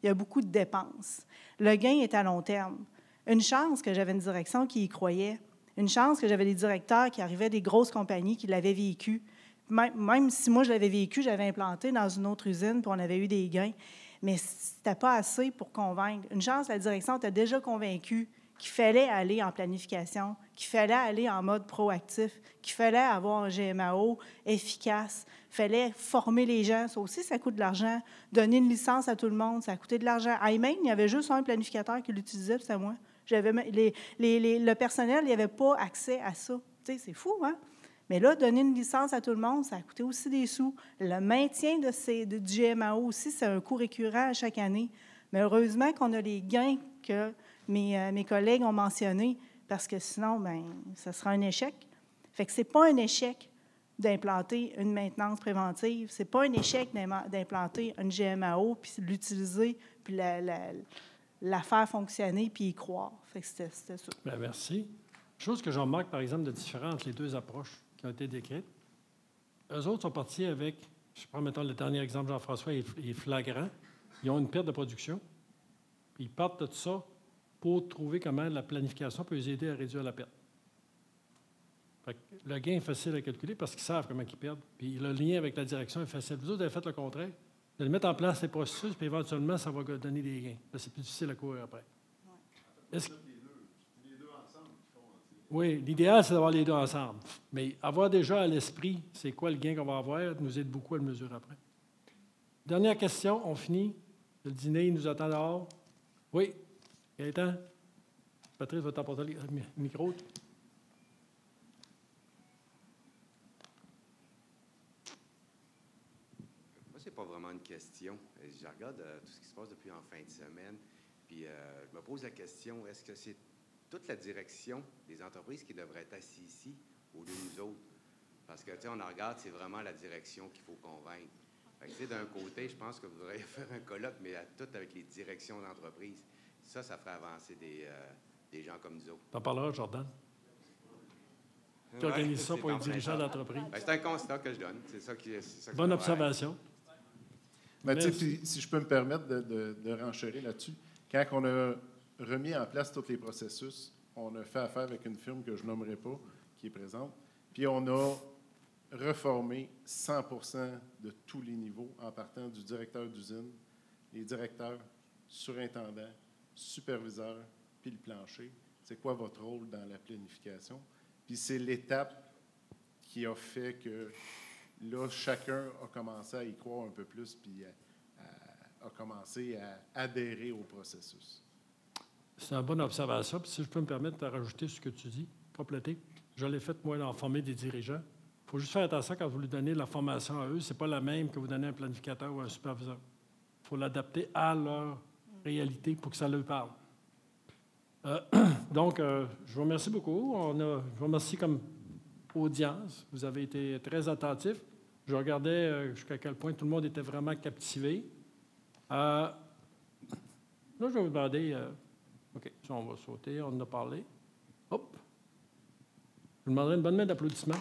Il y a beaucoup de dépenses. Le gain est à long terme. Une chance que j'avais une direction qui y croyait. Une chance que j'avais des directeurs qui arrivaient des grosses compagnies qui l'avaient vécu. Même si moi, je l'avais vécu, j'avais implanté dans une autre usine, puis on avait eu des gains. Mais ce n'était pas assez pour convaincre. Une chance, la direction était déjà convaincue qu'il fallait aller en planification, qu'il fallait aller en mode proactif, qu'il fallait avoir un GMAO efficace, il fallait former les gens. Ça aussi, ça coûte de l'argent. Donner une licence à tout le monde, ça a coûté de l'argent. À Maine, il y avait juste un planificateur qui l'utilisait, puis c'était moi. Le personnel, il n'y avait pas accès à ça. Tu sais, c'est fou, hein? Mais là, donner une licence à tout le monde, ça a coûté aussi des sous. Le maintien du GMAO aussi, c'est un coût récurrent à chaque année. Mais heureusement qu'on a les gains que mes collègues ont mentionnés, parce que sinon, bien, ça sera un échec. Fait que ce n'est pas un échec d'implanter une maintenance préventive. Ce n'est pas un échec d'implanter une GMAO, puis l'utiliser, puis la faire fonctionner, puis y croire. Fait que c'était ça. Bien, merci. Chose que je remarque, par exemple, de différent entre les deux approches qui ont été décrites. Eux autres sont partis avec, je prends mettons le dernier exemple, Jean-François, il est flagrant. Ils ont une perte de production. Puis ils partent de tout ça pour trouver comment la planification peut les aider à réduire la perte. Fait que le gain est facile à calculer parce qu'ils savent comment ils perdent. Puis le lien avec la direction est facile. Vous autres, vous avez fait le contraire. Vous allez mettre en place les processus, puis éventuellement, ça va donner des gains. Là, c'est plus difficile à courir après. Ouais. Oui, l'idéal, c'est d'avoir les deux ensemble. Mais avoir déjà à l'esprit, c'est quoi le gain qu'on va avoir, nous aide beaucoup à le mesurer après. Dernière question, on finit. Le dîner, il nous attend dehors. Oui, Gaëtan? Patrice va t'apporter le micro. Moi, c'est pas vraiment une question. Je regarde tout ce qui se passe depuis en fin de semaine, puis je me pose la question, est-ce que c'est toute la direction des entreprises qui devraient être assises ici au lieu de nous autres? Parce que, tu sais, on en regarde, c'est vraiment la direction qu'il faut convaincre. Fait que, d'un côté, je pense que vous devriez faire un colloque, mais tout avec les directions d'entreprise. Ça ferait avancer des gens comme nous autres. T'en parleras, Jordan. Tu organises ça pour les dirigeants d'entreprise. Ben, c'est un constat que je donne. C'est ça qui bonne observation. Ben, si je peux me permettre de renchérir là-dessus, quand on a remis en place tous les processus, on a fait affaire avec une firme que je nommerai pas, qui est présente, puis on a reformé 100% de tous les niveaux en partant du directeur d'usine, les directeurs, surintendants, superviseurs, puis le plancher. C'est quoi votre rôle dans la planification? Puis c'est l'étape qui a fait que là, chacun a commencé à y croire un peu plus, puis a commencé à adhérer au processus. C'est une bonne observation. Puis si je peux me permettre de rajouter ce que tu dis, compléter. Je l'ai fait, moi, en former des dirigeants. Il faut juste faire attention quand vous lui donnez la formation à eux. Ce n'est pas la même que vous donnez à un planificateur ou à un superviseur. Il faut l'adapter à leur réalité pour que ça leur parle. Donc, je vous remercie beaucoup. Je vous remercie comme audience. Vous avez été très attentifs. Je regardais jusqu'à quel point tout le monde était vraiment captivé. Là, je vais vous demander... OK, ça, on va sauter. On en a parlé. Hop! Je vous demanderai une bonne main d'applaudissements.